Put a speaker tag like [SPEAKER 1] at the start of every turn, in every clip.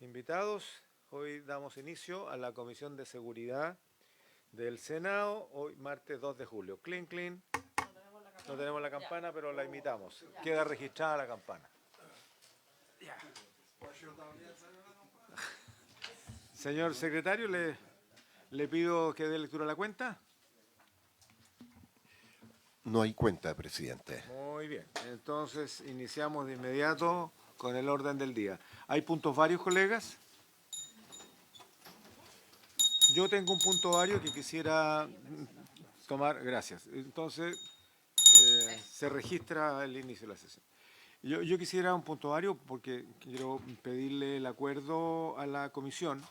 [SPEAKER 1] invitados. Hoy damos inicio a la Comisión de Seguridad del Senado, hoy martes 2 de julio. Clean, clean. No tenemos la campana, pero la imitamos. Queda registrada la campana. Señor secretario, le pido que dé lectura a la cuenta.
[SPEAKER 2] No hay cuenta, presidente.
[SPEAKER 1] Muy bien, entonces iniciamos de inmediato con el orden del día. ¿Hay puntos varios, colegas? Yo tengo un punto vario que quisiera tomar, gracias. Entonces, se registra el inicio de la sesión. Yo quisiera un punto vario porque quiero pedirle el acuerdo a la comisión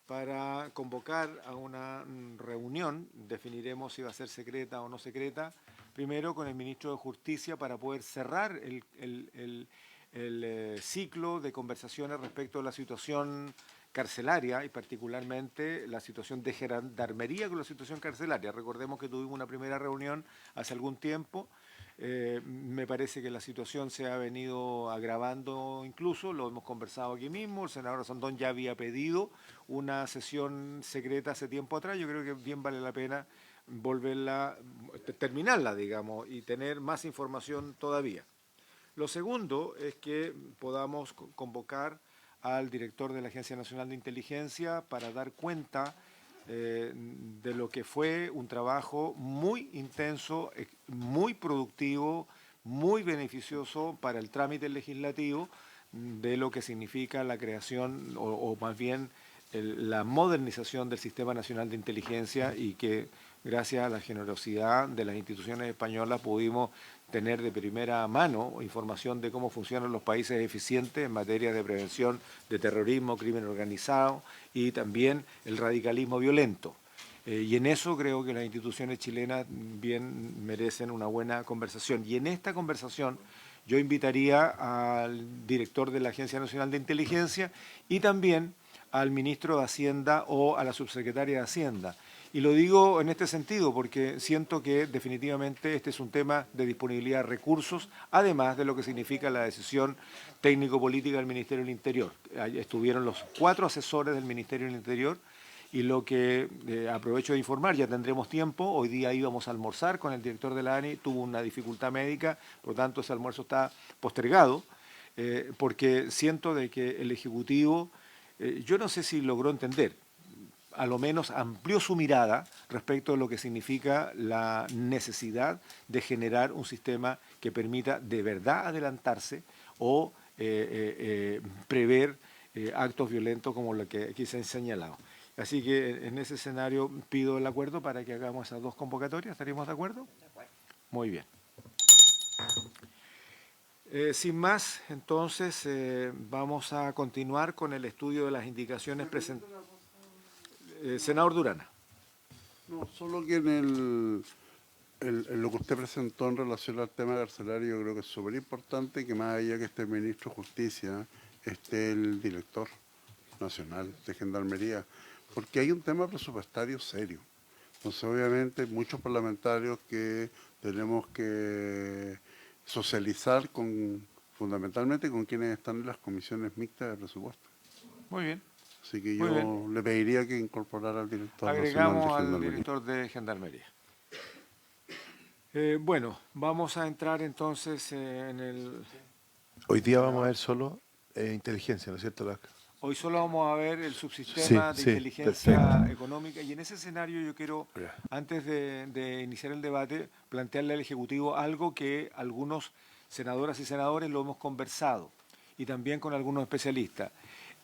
[SPEAKER 1] para convocar a una reunión, definiremos si va a ser secreta o no secreta, primero con el ministro de Justicia para poder cerrar el ciclo de conversaciones respecto a la situación carcelaria y particularmente la situación de gendarmería con la situación carcelaria. Recordemos que tuvimos una primera reunión hace algún tiempo. Me parece que la situación se ha venido agravando incluso, lo hemos conversado aquí mismo, el senador Sandón ya había pedido una sesión secreta hace tiempo atrás, yo creo que bien vale la pena volverla, terminarla, digamos, y tener más información todavía. Lo segundo es que podamos convocar al director de la Agencia Nacional de Inteligencia para dar cuenta de lo que fue un trabajo muy intenso, muy productivo, muy beneficioso para el trámite legislativo de lo que significa la creación o más bien la modernización del Sistema Nacional de Inteligencia y que gracias a la generosidad de las instituciones españolas pudimos tener de primera mano información de cómo funcionan los países eficientes en materia de prevención de terrorismo, crimen organizado y también el radicalismo violento. Y en eso creo que las instituciones chilenas bien merecen una buena conversación. Y en esta conversación yo invitaría al director de la Agencia Nacional de Inteligencia y también al ministro de Hacienda o a la subsecretaria de Hacienda. Y lo digo en este sentido porque siento que definitivamente este es un tema de disponibilidad de recursos, además de lo que significa la decisión técnico-política del Ministerio del Interior. Ahí estuvieron los 4 asesores del Ministerio del Interior y lo que aprovecho de informar, ya tendremos tiempo, hoy día íbamos a almorzar con el director de la ANI, tuvo una dificultad médica, por lo tanto ese almuerzo está postergado, porque siento de que el Ejecutivo, yo no sé si logró entender, a lo menos amplió su mirada respecto a lo que significa la necesidad de generar un sistema que permita de verdad adelantarse o prever actos violentos como lo que aquí se ha señalado. Así que en ese escenario pido el acuerdo para que hagamos esas dos convocatorias. ¿Estaríamos de acuerdo? De acuerdo. Muy bien. Sin más, entonces vamos a continuar con el estudio de las indicaciones presentadas. Senador Durana.
[SPEAKER 3] No, solo que en lo que usted presentó en relación al tema carcelario, yo creo que es súper importante que más allá que esté el ministro de Justicia, esté el director nacional de Gendarmería, porque hay un tema presupuestario serio. Entonces, obviamente, hay muchos parlamentarios que tenemos que socializar fundamentalmente con quienes están en las comisiones mixtas de presupuesto.
[SPEAKER 1] Muy bien.
[SPEAKER 3] Así que yo le pediría que incorporara al director
[SPEAKER 1] Agregamos
[SPEAKER 3] nacional de
[SPEAKER 1] al director de Gendarmería. Bueno, vamos a entrar entonces en el...
[SPEAKER 2] Hoy día vamos a ver solo inteligencia, ¿no es cierto, Lasca?
[SPEAKER 1] Hoy solo vamos a ver el subsistema de inteligencia económica y en ese escenario yo quiero, antes de iniciar el debate, plantearle al Ejecutivo algo que algunos senadoras y senadores lo hemos conversado y también con algunos especialistas.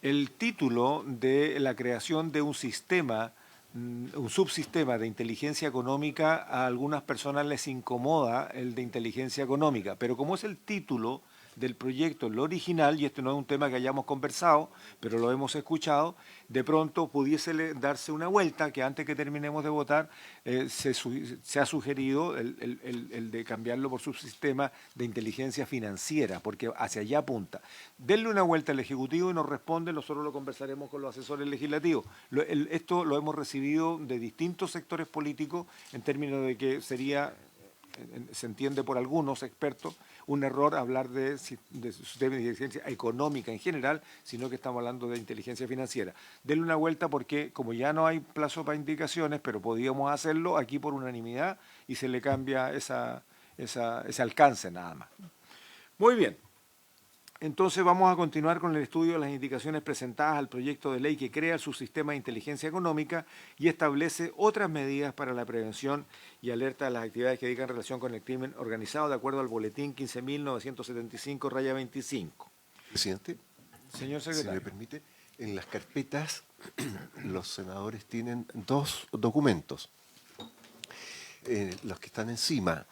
[SPEAKER 1] El título de la creación de un sistema, un subsistema de inteligencia económica, a algunas personas les incomoda el de inteligencia económica, pero como es el título del proyecto, lo original, y este no es un tema que hayamos conversado, pero lo hemos escuchado, de pronto pudiese darse una vuelta, que antes que terminemos de votar, se ha sugerido el de cambiarlo por subsistema de inteligencia financiera, porque hacia allá apunta. Denle una vuelta al Ejecutivo y nos responde, nosotros lo conversaremos con los asesores legislativos. Esto lo hemos recibido de distintos sectores políticos en términos de que sería, se entiende por algunos expertos, un error hablar de sistema de inteligencia económica en general, sino que estamos hablando de inteligencia financiera. Denle una vuelta porque como ya no hay plazo para indicaciones, pero podíamos hacerlo aquí por unanimidad y se le cambia ese alcance nada más. Muy bien. Entonces vamos a continuar con el estudio de las indicaciones presentadas al proyecto de ley que crea el subsistema de inteligencia económica y establece otras medidas para la prevención y alerta de las actividades que digan relación con el crimen organizado de acuerdo al boletín 15.975/25.
[SPEAKER 2] Presidente,
[SPEAKER 1] Señor
[SPEAKER 2] si me
[SPEAKER 1] secretario.
[SPEAKER 2] permite, en las carpetas los senadores tienen 2 documentos. Los que están encima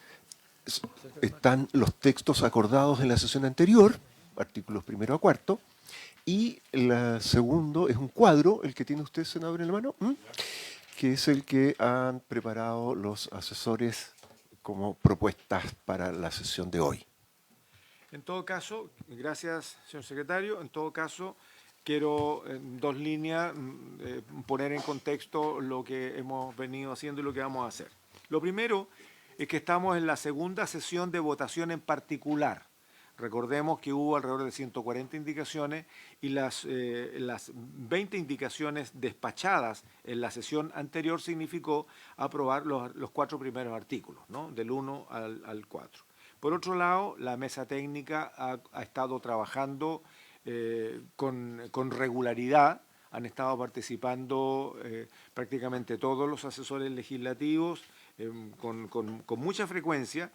[SPEAKER 2] están los textos acordados en la sesión anterior, artículos 1 a 4, y el segundo es un cuadro, el que tiene usted, senador, en la mano, que es el que han preparado los asesores como propuestas para la sesión de hoy.
[SPEAKER 1] En todo caso, gracias, señor secretario. En todo caso, quiero en 2 líneas poner en contexto lo que hemos venido haciendo y lo que vamos a hacer. Lo primero es que estamos en la segunda sesión de votación en particular. Recordemos que hubo alrededor de 140 indicaciones y las 20 indicaciones despachadas en la sesión anterior significó aprobar los 4 primeros artículos, ¿no? Del 1 al 4. Por otro lado, la mesa técnica ha estado trabajando con regularidad, han estado participando prácticamente todos los asesores legislativos con mucha frecuencia.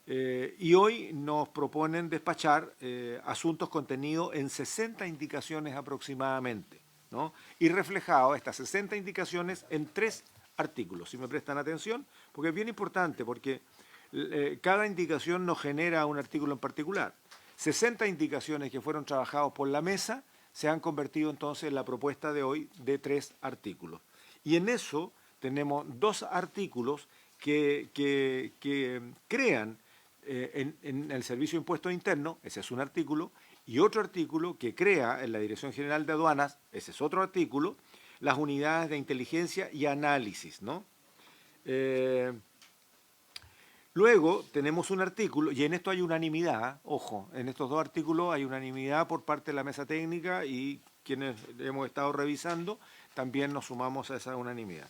[SPEAKER 1] Y hoy nos proponen despachar asuntos contenidos en 60 indicaciones aproximadamente, ¿no? Y reflejado estas 60 indicaciones en 3 artículos, si me prestan atención, porque es bien importante, porque cada indicación nos genera un artículo en particular. 60 indicaciones que fueron trabajadas por la mesa se han convertido entonces en la propuesta de hoy de 3 artículos. Y en eso tenemos 2 artículos que crean en el Servicio de Impuestos Internos, ese es un artículo, y otro artículo que crea en la Dirección General de Aduanas, ese es otro artículo, las unidades de inteligencia y análisis, ¿no? Luego tenemos un artículo, y en esto hay unanimidad, ojo, en estos 2 artículos hay unanimidad por parte de la mesa técnica y quienes hemos estado revisando también nos sumamos a esa unanimidad.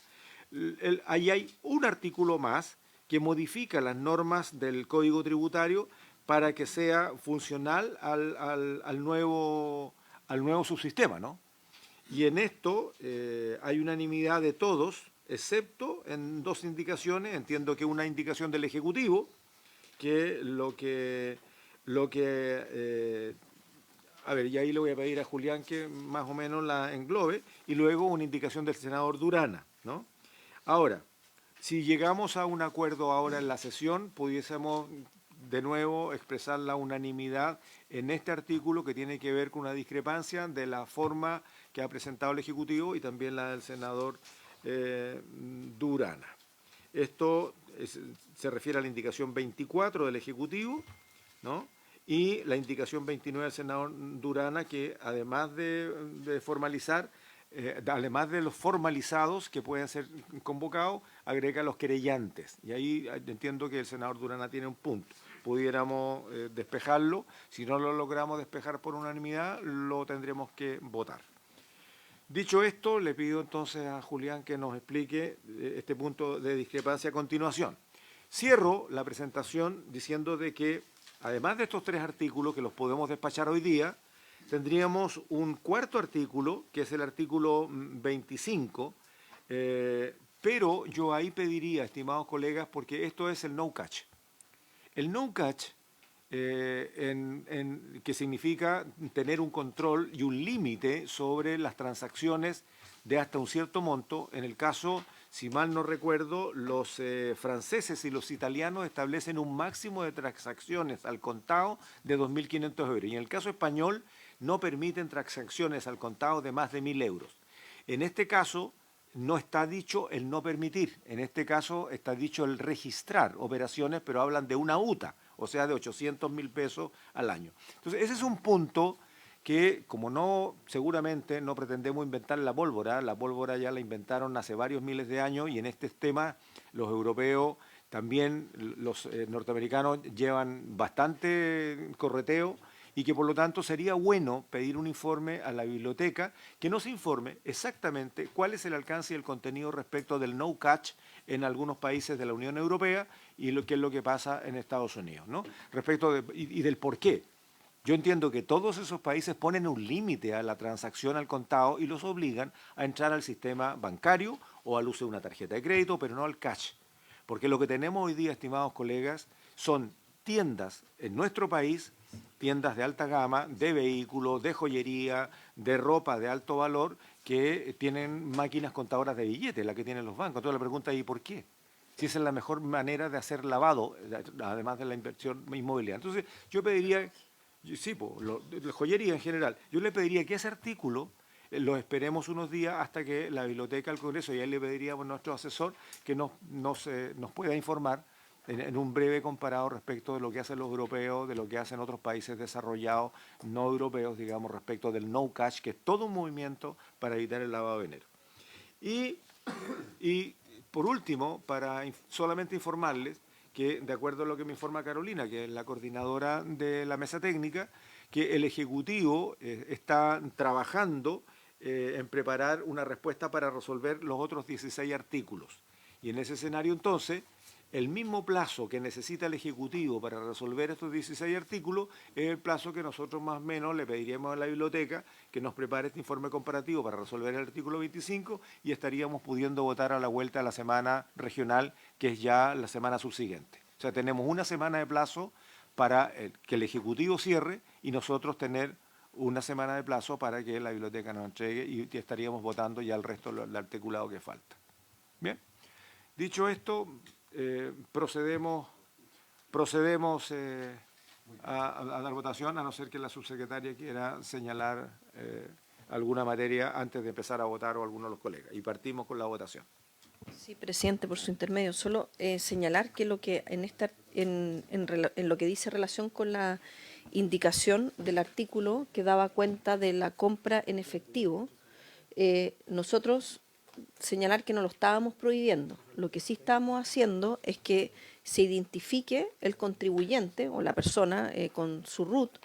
[SPEAKER 1] Ahí hay un artículo más que modifica las normas del Código Tributario para que sea funcional al nuevo subsistema, ¿no? Y en esto hay unanimidad de todos, excepto en 2 indicaciones. Entiendo que una indicación del Ejecutivo, que a ver, y ahí le voy a pedir a Julián que más o menos la englobe, y luego una indicación del senador Durana, ¿no? Ahora, si llegamos a un acuerdo ahora en la sesión, pudiésemos de nuevo expresar la unanimidad en este artículo que tiene que ver con una discrepancia de la forma que ha presentado el Ejecutivo y también la del senador Durana. Esto se refiere a la indicación 24 del Ejecutivo, ¿no? Y la indicación 29 del senador Durana, que además de formalizar, además de los formalizados que pueden ser convocados, agrega los querellantes. Y ahí entiendo que el senador Durana tiene un punto. Pudiéramos despejarlo. Si no lo logramos despejar por unanimidad, lo tendremos que votar. Dicho esto, le pido entonces a Julián que nos explique este punto de discrepancia a continuación. Cierro la presentación diciendo de que, además de estos 3 artículos que los podemos despachar hoy día, tendríamos un 4º artículo, que es el artículo 25, pero yo ahí pediría, estimados colegas, porque esto es el no catch. El no catch, que significa tener un control y un límite sobre las transacciones de hasta un cierto monto. En el caso, si mal no recuerdo, los franceses y los italianos establecen un máximo de transacciones al contado de 2.500 euros. Y en el caso español, no permiten transacciones al contado de más de 1.000 euros. En este caso, no está dicho el no permitir, en este caso está dicho el registrar operaciones, pero hablan de una UTA, o sea, de 800.000 pesos al año. Entonces, ese es un punto que, como no, seguramente no pretendemos inventar la pólvora ya la inventaron hace varios miles de años y en este tema los europeos también los norteamericanos llevan bastante correteo y que por lo tanto sería bueno pedir un informe a la biblioteca que nos informe exactamente cuál es el alcance y el contenido respecto del no catch en algunos países de la Unión Europea y qué es lo que pasa en Estados Unidos, ¿no? Y del por qué. Yo entiendo que todos esos países ponen un límite a la transacción al contado y los obligan a entrar al sistema bancario o al uso de una tarjeta de crédito, pero no al cash. Porque lo que tenemos hoy día, estimados colegas, son tiendas en nuestro país, tiendas de alta gama, de vehículos, de joyería, de ropa de alto valor, que tienen máquinas contadoras de billetes, la que tienen los bancos. Entonces la pregunta es, ¿y por qué? Si esa es la mejor manera de hacer lavado, además de la inversión inmobiliaria. Entonces yo pediría, sí, la joyería en general, yo le pediría que ese artículo lo esperemos unos días hasta que la biblioteca del Congreso, y ahí le pediríamos a nuestro asesor que nos pueda informar en un breve comparado respecto de lo que hacen los europeos, de lo que hacen otros países desarrollados, no europeos, digamos, respecto del no cash, que es todo un movimiento para evitar el lavado de dinero. Y por último, para solamente informarles que, de acuerdo a lo que me informa Carolina, que es la coordinadora de la mesa técnica, que el Ejecutivo está trabajando en preparar una respuesta para resolver los otros 16 artículos. Y en ese escenario, entonces, el mismo plazo que necesita el Ejecutivo para resolver estos 16 artículos es el plazo que nosotros más o menos le pediríamos a la biblioteca que nos prepare este informe comparativo para resolver el artículo 25 y estaríamos pudiendo votar a la vuelta de la semana regional, que es ya la semana subsiguiente. O sea, tenemos una semana de plazo para que el Ejecutivo cierre y nosotros tener una semana de plazo para que la biblioteca nos entregue y estaríamos votando ya el resto del articulado que falta. Bien, dicho esto, procedemos a dar votación, a no ser que la subsecretaria quiera señalar alguna materia antes de empezar a votar o alguno de los colegas. Y partimos con la votación.
[SPEAKER 4] Sí, presidente, por su intermedio, solo señalar que lo que en lo que dice relación con la indicación del artículo que daba cuenta de la compra en efectivo, nosotros señalar que no lo estábamos prohibiendo. Lo que sí estamos haciendo es que se identifique el contribuyente o la persona con su RUT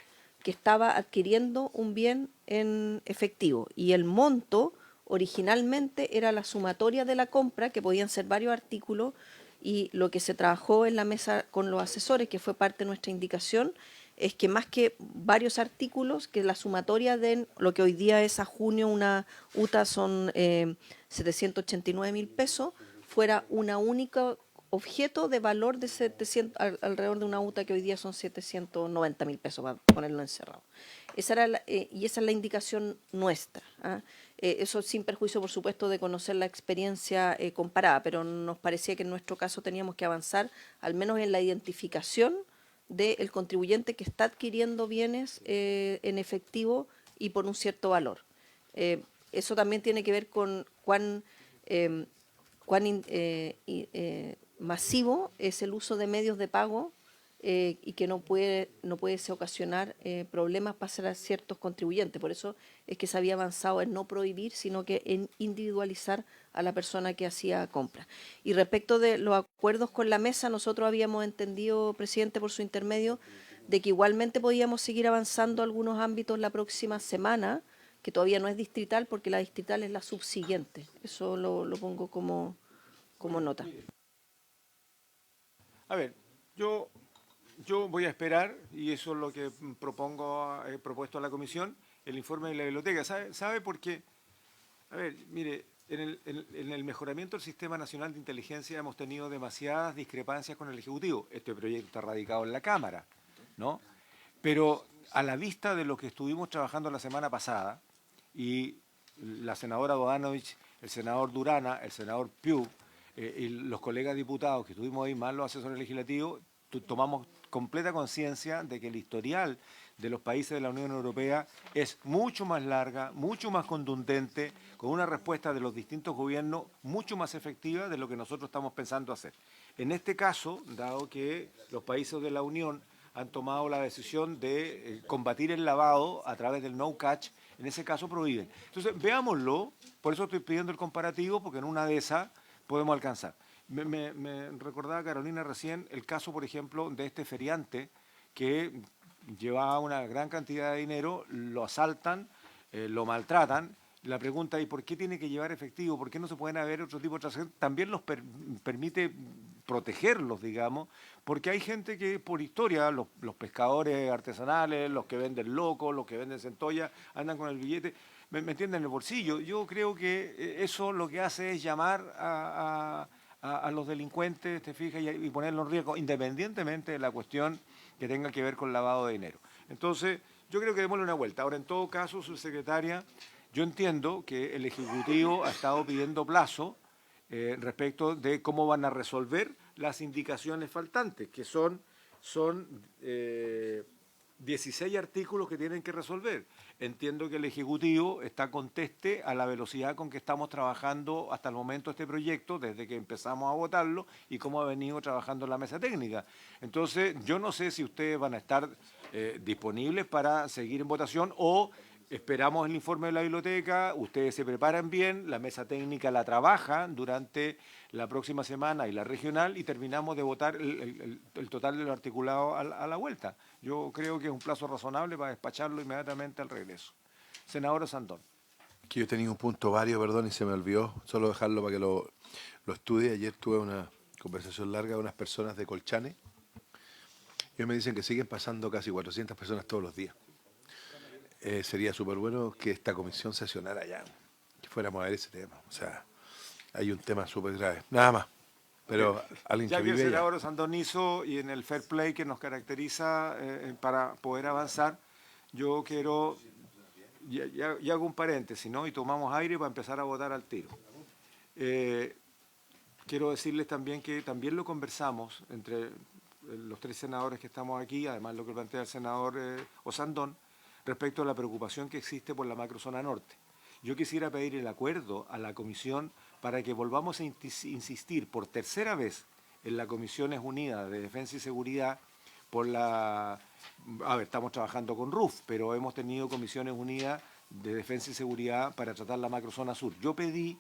[SPEAKER 4] que estaba adquiriendo un bien en efectivo y el monto originalmente era la sumatoria de la compra, que podían ser varios artículos, y lo que se trabajó en la mesa con los asesores, que fue parte de nuestra indicación, es que más que varios artículos, que la sumatoria de lo que hoy día es a junio una UTA son 789.000 pesos, fuera una única objeto de valor de 700, alrededor de una UTA que hoy día son 790.000 pesos, para ponerlo encerrado. Esa era y esa es la indicación nuestra, ¿ah? Eso sin perjuicio, por supuesto, de conocer la experiencia comparada, pero nos parecía que en nuestro caso teníamos que avanzar al menos en la identificación del contribuyente que está adquiriendo bienes en efectivo y por un cierto valor. Eso también tiene que ver con cuán masivo es el uso de medios de pago y que no puede ocasionar problemas para ciertos contribuyentes. Por eso es que se había avanzado en no prohibir, sino que en individualizar a la persona que hacía compra. Y respecto de los acuerdos con la mesa, nosotros habíamos entendido, presidente, por su intermedio, de que igualmente podíamos seguir avanzando algunos ámbitos la próxima semana, que todavía no es distrital, porque la distrital es la subsiguiente. Eso lo pongo como nota.
[SPEAKER 1] A ver, yo voy a esperar, y eso es lo que he propuesto a la comisión, el informe de la biblioteca. ¿Sabe por qué? A ver, mire, en el mejoramiento del Sistema Nacional de Inteligencia hemos tenido demasiadas discrepancias con el Ejecutivo. Este proyecto está radicado en la Cámara, ¿no? Pero a la vista de lo que estuvimos trabajando la semana pasada, y la senadora Bodanovich, el senador Durana, el senador Piu, y los colegas diputados que estuvimos ahí, más los asesores legislativos, tomamos completa conciencia de que el historial de los países de la Unión Europea es mucho más larga, mucho más contundente, con una respuesta de los distintos gobiernos mucho más efectiva de lo que nosotros estamos pensando hacer. En este caso, dado que los países de la Unión han tomado la decisión de combatir el lavado a través del no catch, en ese caso prohíben. Entonces, veámoslo, por eso estoy pidiendo el comparativo, porque en una de esas podemos alcanzar. Me recordaba Carolina recién el caso, por ejemplo, de este feriante que llevaba una gran cantidad de dinero, lo asaltan, lo maltratan. La pregunta es, ¿por qué tiene que llevar efectivo? ¿Por qué no se pueden haber otro tipo de transacciones? También los permite protegerlos, digamos, porque hay gente que por historia, los pescadores artesanales, los que venden locos, los que venden centolla, andan con el billete, me entienden, en el bolsillo. Yo creo que eso lo que hace es llamar a los delincuentes, te fijas, y ponerlos en riesgo, independientemente de la cuestión que tenga que ver con lavado de dinero. Entonces, yo creo que démosle una vuelta. Ahora, en todo caso, subsecretaria, yo entiendo que el Ejecutivo ha estado pidiendo plazo respecto de cómo van a resolver las indicaciones faltantes, que son 16 artículos que tienen que resolver. Entiendo que el Ejecutivo está conteste a la velocidad con que estamos trabajando hasta el momento este proyecto, desde que empezamos a votarlo y cómo ha venido trabajando la mesa técnica. Entonces, yo no sé si ustedes van a estar disponibles para seguir en votación o esperamos el informe de la biblioteca, ustedes se preparan bien, la mesa técnica la trabaja durante la próxima semana y la regional y terminamos de votar el total de lo articulado a la vuelta. Yo creo que es un plazo razonable para despacharlo inmediatamente al regreso. Senador Sandón.
[SPEAKER 5] Que yo tenía un punto varios, perdón, y se me olvidó, solo dejarlo para que lo estudie. Ayer tuve una conversación larga con unas personas de Colchane y me dicen que siguen pasando casi 400 personas todos los días. Sería súper bueno que esta comisión sesionara ya, que fuéramos a ver ese tema. O sea, hay un tema súper grave. Nada más. Pero alguien
[SPEAKER 1] ya
[SPEAKER 5] que
[SPEAKER 1] que el
[SPEAKER 5] vive
[SPEAKER 1] senador Sandón hizo y en el fair play que nos caracteriza para poder avanzar, yo quiero, y hago un paréntesis, ¿no? Y tomamos aire para empezar a votar al tiro. Quiero decirles también que también lo conversamos entre los tres senadores que estamos aquí, además lo que plantea el senador Osandón, respecto a la preocupación que existe por la macrozona norte. Yo quisiera pedir el acuerdo a la Comisión para que volvamos a insistir por tercera vez en las Comisiones Unidas de Defensa y Seguridad por la... A ver, estamos trabajando con RUF, pero hemos tenido Comisiones Unidas de Defensa y Seguridad para tratar la macrozona sur. Yo pedí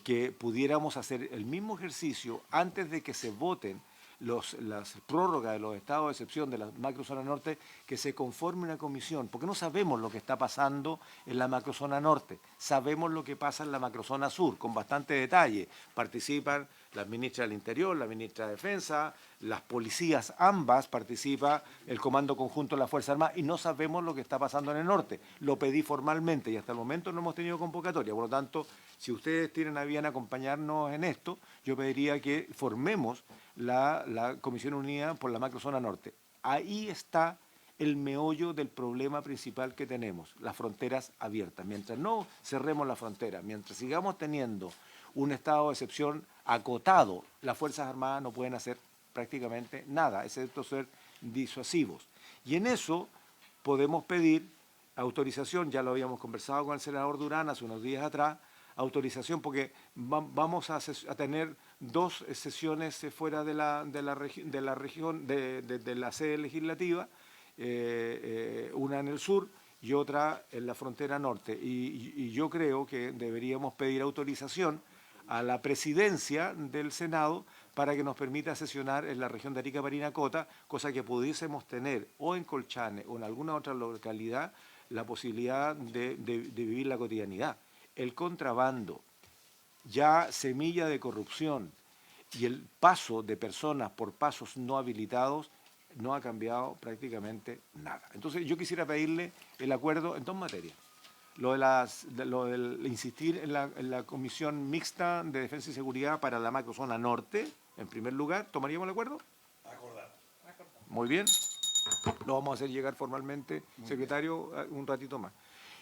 [SPEAKER 1] que pudiéramos hacer el mismo ejercicio antes de que se voten las prórrogas de los estados de excepción de la macrozona norte, que se conforme una comisión, porque no sabemos lo que está pasando en la macrozona norte, sabemos lo que pasa en la macrozona sur, con bastante detalle. Participan las ministras del Interior, la ministra de Defensa, las policías, ambas participa el Comando Conjunto de la Fuerza Armada y no sabemos lo que está pasando en el norte. Lo pedí formalmente y hasta el momento no hemos tenido convocatoria, por lo tanto, si ustedes tienen a bien acompañarnos en esto, yo pediría que formemos la Comisión Unida por la Macrozona Norte. Ahí está el meollo del problema principal que tenemos, las fronteras abiertas. Mientras no cerremos la frontera, mientras sigamos teniendo un estado de excepción acotado, las Fuerzas Armadas no pueden hacer prácticamente nada, excepto ser disuasivos. Y en eso podemos pedir autorización, ya lo habíamos conversado con el senador Durán hace unos días atrás, autorización porque vamos a tener dos sesiones fuera de la región, de la sede legislativa, una en el sur y otra en la frontera norte. Y yo creo que deberíamos pedir autorización a la presidencia del Senado para que nos permita sesionar en la región de Arica-Parinacota, cosa que pudiésemos tener o en Colchane o en alguna otra localidad la posibilidad de vivir la cotidianidad. El contrabando, ya semilla de corrupción, y el paso de personas por pasos no habilitados no ha cambiado prácticamente nada. Entonces yo quisiera pedirle el acuerdo en dos materias. Lo del insistir en la Comisión Mixta de Defensa y Seguridad para la macrozona norte, en primer lugar, ¿tomaríamos el acuerdo? Acordado. Muy bien. Lo vamos a hacer llegar formalmente, secretario, un ratito más.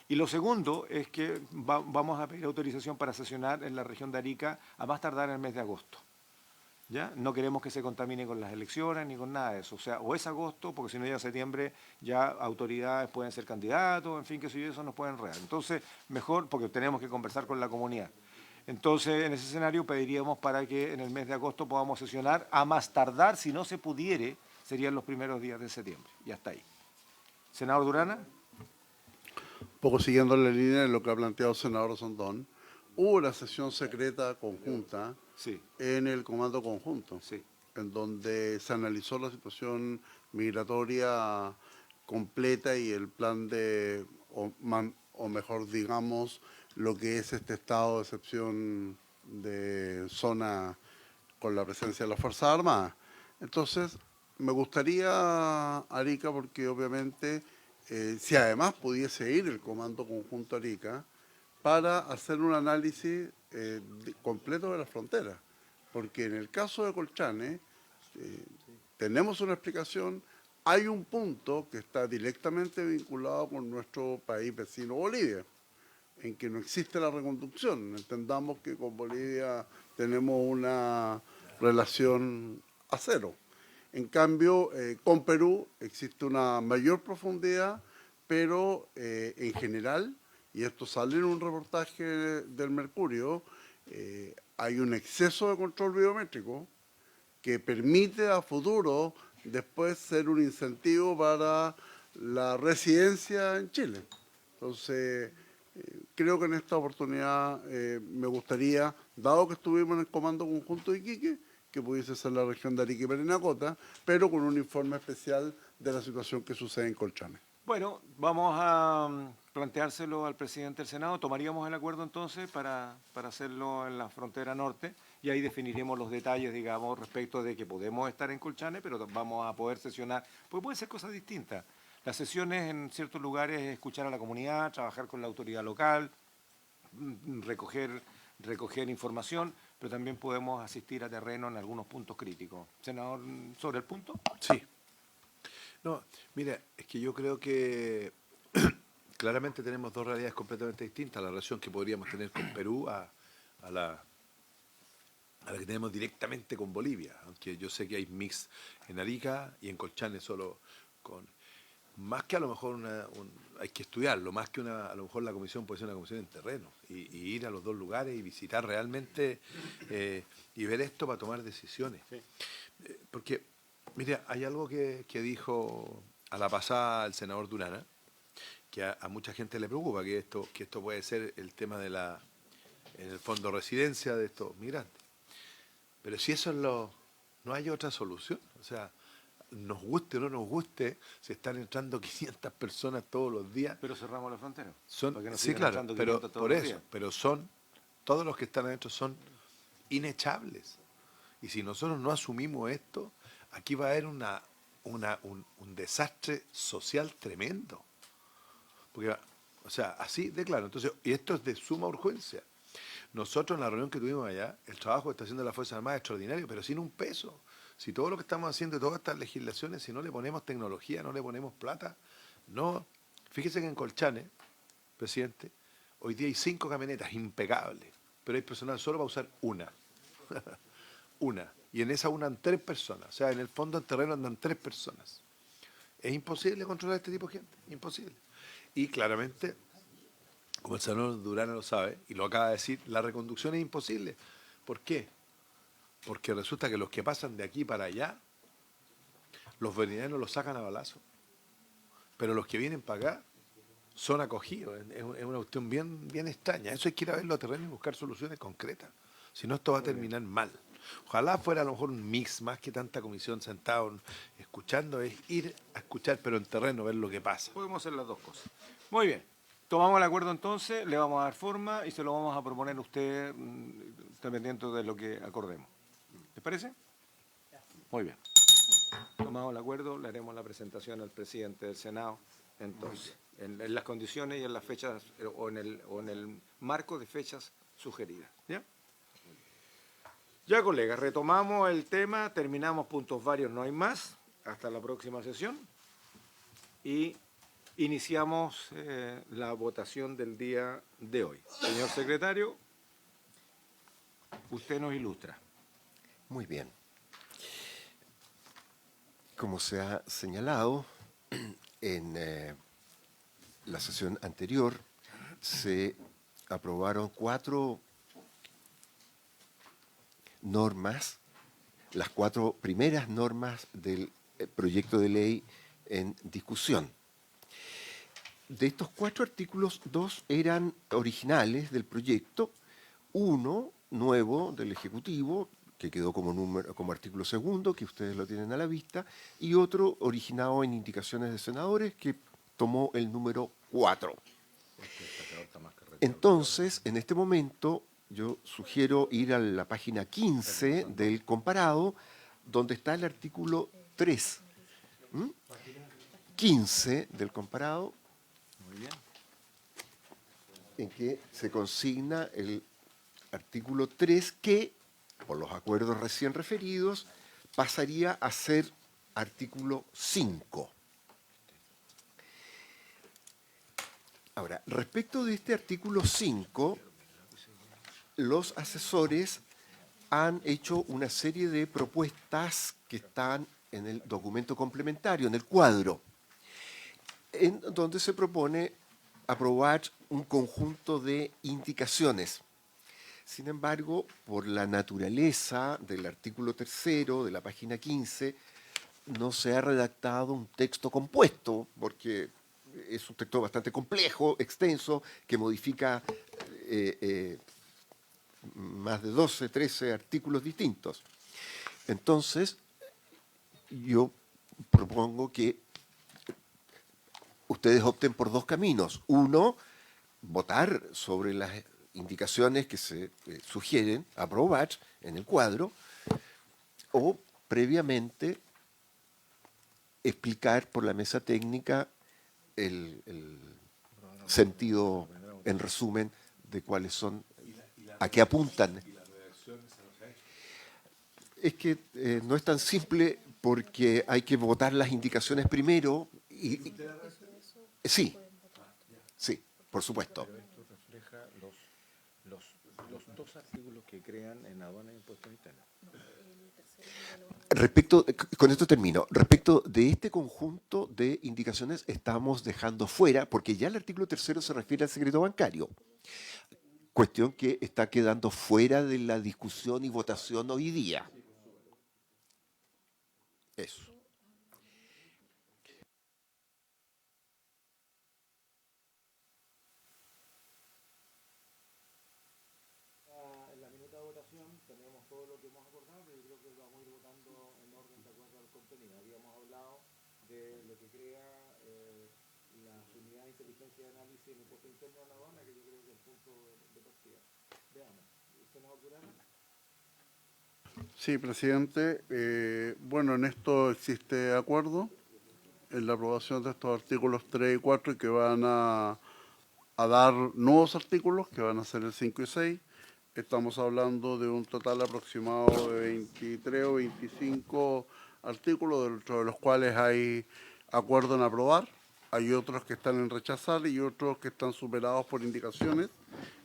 [SPEAKER 1] Y lo segundo es que vamos a pedir autorización para sesionar en la región de Arica a más tardar en el mes de agosto. ¿Ya? No queremos que se contamine con las elecciones ni con nada de eso. O sea, o es agosto, porque si no ya en septiembre ya autoridades pueden ser candidatos, en fin, que si eso nos pueden enredar. Entonces, mejor, porque tenemos que conversar con la comunidad. Entonces, en ese escenario pediríamos para que en el mes de agosto podamos sesionar, a más tardar, si no se pudiere, serían los primeros días de septiembre. Y hasta ahí. Senador Durana.
[SPEAKER 3] Un poco siguiendo la línea de lo que ha planteado el senador Sandón, hubo la sesión secreta conjunta
[SPEAKER 1] Sí,
[SPEAKER 3] en el Comando Conjunto,
[SPEAKER 1] sí.
[SPEAKER 3] en donde se analizó la situación migratoria completa y el plan de, o mejor digamos, lo que es este estado de excepción de zona con la presencia de las Fuerzas Armadas. Entonces, me gustaría, Arica, porque obviamente, si además pudiese ir el Comando Conjunto Arica, para hacer un análisis completo de las fronteras. Porque en el caso de Colchane, tenemos una explicación, hay un punto que está directamente vinculado con nuestro país vecino Bolivia, en que no existe la reconducción. Entendamos que con Bolivia tenemos una relación a cero. En cambio, con Perú existe una mayor profundidad, pero en general, y esto sale en un reportaje del Mercurio, hay un exceso de control biométrico que permite a futuro después ser un incentivo para la residencia en Chile. Entonces, creo que en esta oportunidad me gustaría, dado que estuvimos en el Comando Conjunto de Iquique, que pudiese ser la región de Arica y Parinacota, pero con un informe especial de la situación que sucede en Colchane.
[SPEAKER 1] Bueno, vamos a planteárselo al presidente del Senado. Tomaríamos el acuerdo entonces para hacerlo en la frontera norte y ahí definiremos los detalles, digamos, respecto de que podemos estar en Colchane, pero vamos a poder sesionar, porque pueden ser cosas distintas. Las sesiones en ciertos lugares es escuchar a la comunidad, trabajar con la autoridad local, recoger información, pero también podemos asistir a terreno en algunos puntos críticos. Senador, ¿sobre el punto?
[SPEAKER 5] Sí. No, mira, es que yo creo que claramente tenemos dos realidades completamente distintas. La relación que podríamos tener con Perú a la que tenemos directamente con Bolivia, aunque yo sé que hay mix en Arica y en Colchane solo con... Más que a lo mejor hay que estudiarlo, más que a lo mejor la comisión puede ser una comisión en terreno y ir a los dos lugares y visitar realmente y ver esto para tomar decisiones.
[SPEAKER 1] Sí.
[SPEAKER 5] Porque, mira, hay algo que dijo a la pasada el senador Durana, que a mucha gente le preocupa, que esto puede ser el tema de en el fondo, residencia de estos migrantes. Pero si eso es no hay otra solución. O sea, nos guste o no nos guste, se están entrando 500 personas todos los días.
[SPEAKER 1] Pero cerramos la frontera.
[SPEAKER 5] Son,
[SPEAKER 1] para que no
[SPEAKER 5] sí,
[SPEAKER 1] sigan
[SPEAKER 5] claro,
[SPEAKER 1] entrando
[SPEAKER 5] pero
[SPEAKER 1] 500 todos
[SPEAKER 5] por
[SPEAKER 1] los
[SPEAKER 5] eso,
[SPEAKER 1] días.
[SPEAKER 5] pero todos los que están adentro son inechables. Y si nosotros no asumimos esto, aquí va a haber un desastre social tremendo. Porque, o sea, así de claro. Entonces, y esto es de suma urgencia. Nosotros en la reunión que tuvimos allá, el trabajo que está haciendo la Fuerza Armada es extraordinario, pero sin un peso. Si todo lo que estamos haciendo, todas estas legislaciones, si no le ponemos tecnología, no le ponemos plata, no. Fíjese que en Colchane, presidente, hoy día hay 5 camionetas impecables, pero hay personal solo para usar una. Una. Y en esa una andan 3 personas. O sea, en el fondo, en terreno andan 3 personas. Es imposible controlar a este tipo de gente. Imposible. Y claramente, como el senador Durana lo sabe, y lo acaba de decir, la reconducción es imposible. ¿Por qué? Porque resulta que los que pasan de aquí para allá, los bolivianos los sacan a balazo. Pero los que vienen para acá son acogidos. Es una cuestión bien extraña. Eso hay que ir a verlo a terreno y buscar soluciones concretas. Si no, esto va a terminar mal. Ojalá fuera a lo mejor un mix, más que tanta comisión sentado escuchando, es ir a escuchar, pero en terreno, ver lo que pasa.
[SPEAKER 1] Podemos hacer las dos cosas. Muy bien. Tomamos el acuerdo entonces, le vamos a dar forma y se lo vamos a proponer a usted dependiendo de lo que acordemos. ¿Les parece? Muy bien. Tomamos el acuerdo, le haremos la presentación al presidente del Senado, entonces, en las condiciones y en las fechas, o en el marco de fechas sugeridas. ¿Ya? Ya, colegas, retomamos el tema, terminamos puntos varios, no hay más, hasta la próxima sesión, y iniciamos la votación del día de hoy. Señor secretario, usted nos ilustra.
[SPEAKER 2] Muy bien. Como se ha señalado, en la sesión anterior se aprobaron 4 normas, las 4 primeras normas del proyecto de ley en discusión. De estos 4 artículos, 2 eran originales del proyecto, uno nuevo del Ejecutivo, que quedó como artículo segundo, que ustedes lo tienen a la vista, y otro originado en indicaciones de senadores, que tomó el número 4. Entonces, en este momento, yo sugiero ir a la página 15 del comparado, donde está el artículo 3. 15 del comparado, en que se consigna el artículo 3 que, por los acuerdos recién referidos, pasaría a ser artículo 5. Ahora, respecto de este artículo 5, los asesores han hecho una serie de propuestas que están en el documento complementario, en el cuadro, en donde se propone aprobar un conjunto de indicaciones. Sin embargo, por la naturaleza del artículo 3 de la página 15, no se ha redactado un texto compuesto, porque es un texto bastante complejo, extenso, que modifica más de 12, 13 artículos distintos. Entonces, yo propongo que ustedes opten por dos caminos. Uno, votar sobre las indicaciones que se sugieren aprobar en el cuadro, o previamente explicar por la mesa técnica el sentido, en resumen, de cuáles son, a qué apuntan. Es que no es tan simple porque hay que votar las indicaciones primero. Sí, sí, por supuesto.
[SPEAKER 1] Pero esto refleja los dos artículos que crean en aduana e impuestos internos.
[SPEAKER 2] Respecto, con esto termino. Respecto de este conjunto de indicaciones, estamos dejando fuera, porque ya el artículo 3 se refiere al secreto bancario, cuestión que está quedando fuera de la discusión y votación hoy día. Eso.
[SPEAKER 1] En la minuta de votación tenemos todo lo que hemos acordado, pero yo creo que lo vamos a ir votando en orden de acuerdo al contenido. Habíamos hablado de lo que crea las unidades de inteligencia y análisis en impuesto interno de la aduana, que yo creo que es el punto de partida. Veamos, senador Durán.
[SPEAKER 3] Sí, presidente. Bueno, en esto existe acuerdo en la aprobación de estos artículos 3 y 4 que van a dar nuevos artículos que van a ser el 5 y 6. Estamos hablando de un total aproximado de 23 o 25 artículos, dentro de los cuales hay acuerdo en aprobar, hay otros que están en rechazar y otros que están superados por indicaciones.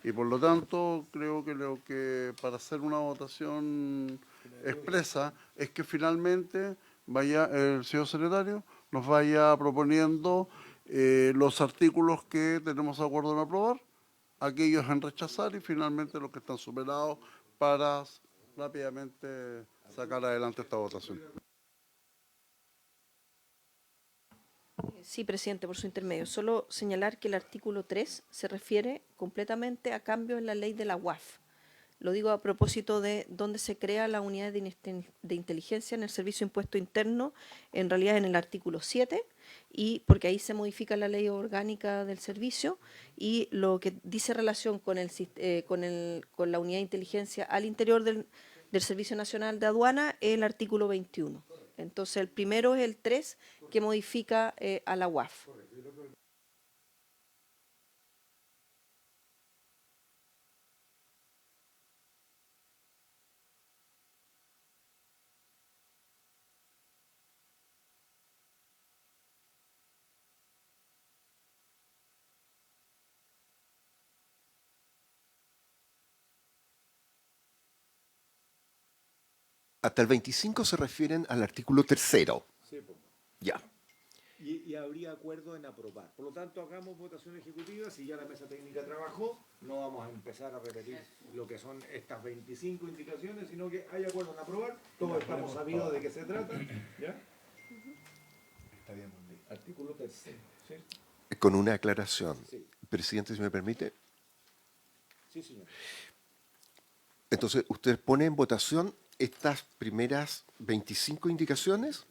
[SPEAKER 3] Y por lo tanto, creo que lo que para hacer una votación expresa es que finalmente vaya el señor secretario nos vaya proponiendo los artículos que tenemos acuerdo en aprobar, aquellos en rechazar y finalmente los que están superados para rápidamente sacar adelante esta votación.
[SPEAKER 4] Sí, presidente, por su intermedio. Solo señalar que el artículo 3 se refiere completamente a cambios en la ley de la UAF. Lo digo a propósito de dónde se crea la unidad de inteligencia en el Servicio de Impuesto Interno, en realidad en el artículo 7, y porque ahí se modifica la ley orgánica del servicio, y lo que dice relación con, con la unidad de inteligencia al interior del Servicio Nacional de Aduana es el artículo 21. Entonces, el primero es el 3, que modifica a la UAF.
[SPEAKER 2] Hasta el 25 se refieren al artículo 3.
[SPEAKER 1] Sí, pues.
[SPEAKER 2] Ya.
[SPEAKER 1] Y habría acuerdo en aprobar. Por lo tanto, hagamos votación ejecutiva. Si ya la mesa técnica trabajó, no vamos a empezar a repetir lo que son estas 25 indicaciones, sino que hay acuerdo en aprobar. Todos estamos sabidos de qué se trata. ¿Ya? Estaríamos listos. Artículo 3. ¿Sí?
[SPEAKER 2] Con una aclaración.
[SPEAKER 1] Sí.
[SPEAKER 2] Presidente, si me permite.
[SPEAKER 1] Sí, señor.
[SPEAKER 2] Entonces, usted pone en votación estas primeras 25 indicaciones.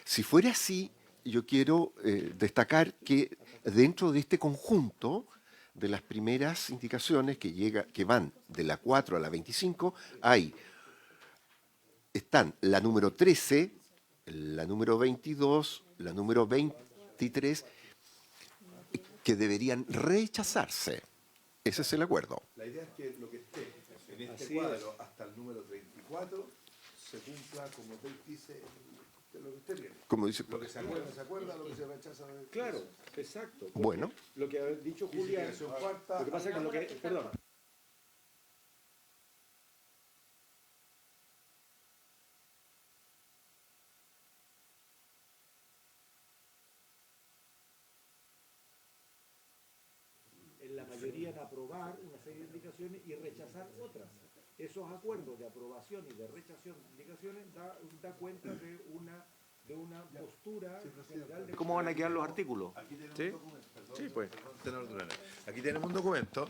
[SPEAKER 2] Si fuera así, yo quiero destacar que dentro de este conjunto de las primeras indicaciones que van de la 4 a la 25, están la número 13, la número 22, la número 23, que deberían rechazarse. Ese es el acuerdo.
[SPEAKER 5] La idea es que lo que esté en este cuadro hasta el número 34 se cumpla como usted dice lo que usted tiene.
[SPEAKER 2] Como dice,
[SPEAKER 5] Lo que se acuerda, lo que se rechaza.
[SPEAKER 1] Claro, exacto.
[SPEAKER 2] bueno,
[SPEAKER 1] Lo que ha dicho Julián, lo que pasa es que perdón. En la mayoría en aprobar una serie de indicaciones y rechazar otras. Esos acuerdos de aprobación y de rechazación de indicaciones da cuenta de una postura general de cómo van a quedar los artículos. ¿Sí? Sí, pues.
[SPEAKER 5] Aquí tenemos un documento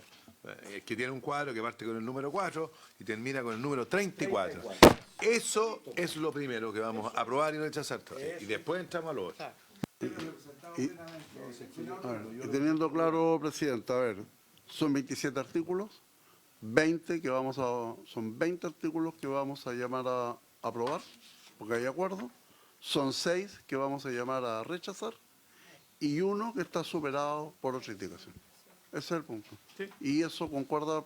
[SPEAKER 5] que tiene un cuadro que parte con el número 4 y termina con el número 34. Eso es lo primero que vamos a aprobar y rechazar. Y después entramos a lo otro.
[SPEAKER 3] Y teniendo claro, presidente, a ver, son 27 artículos, son 20 artículos que vamos a llamar a aprobar, porque hay acuerdo, son 6 que vamos a llamar a rechazar, y uno que está superado por otra indicación. Ese es el punto.
[SPEAKER 1] Sí.
[SPEAKER 3] Y eso concuerda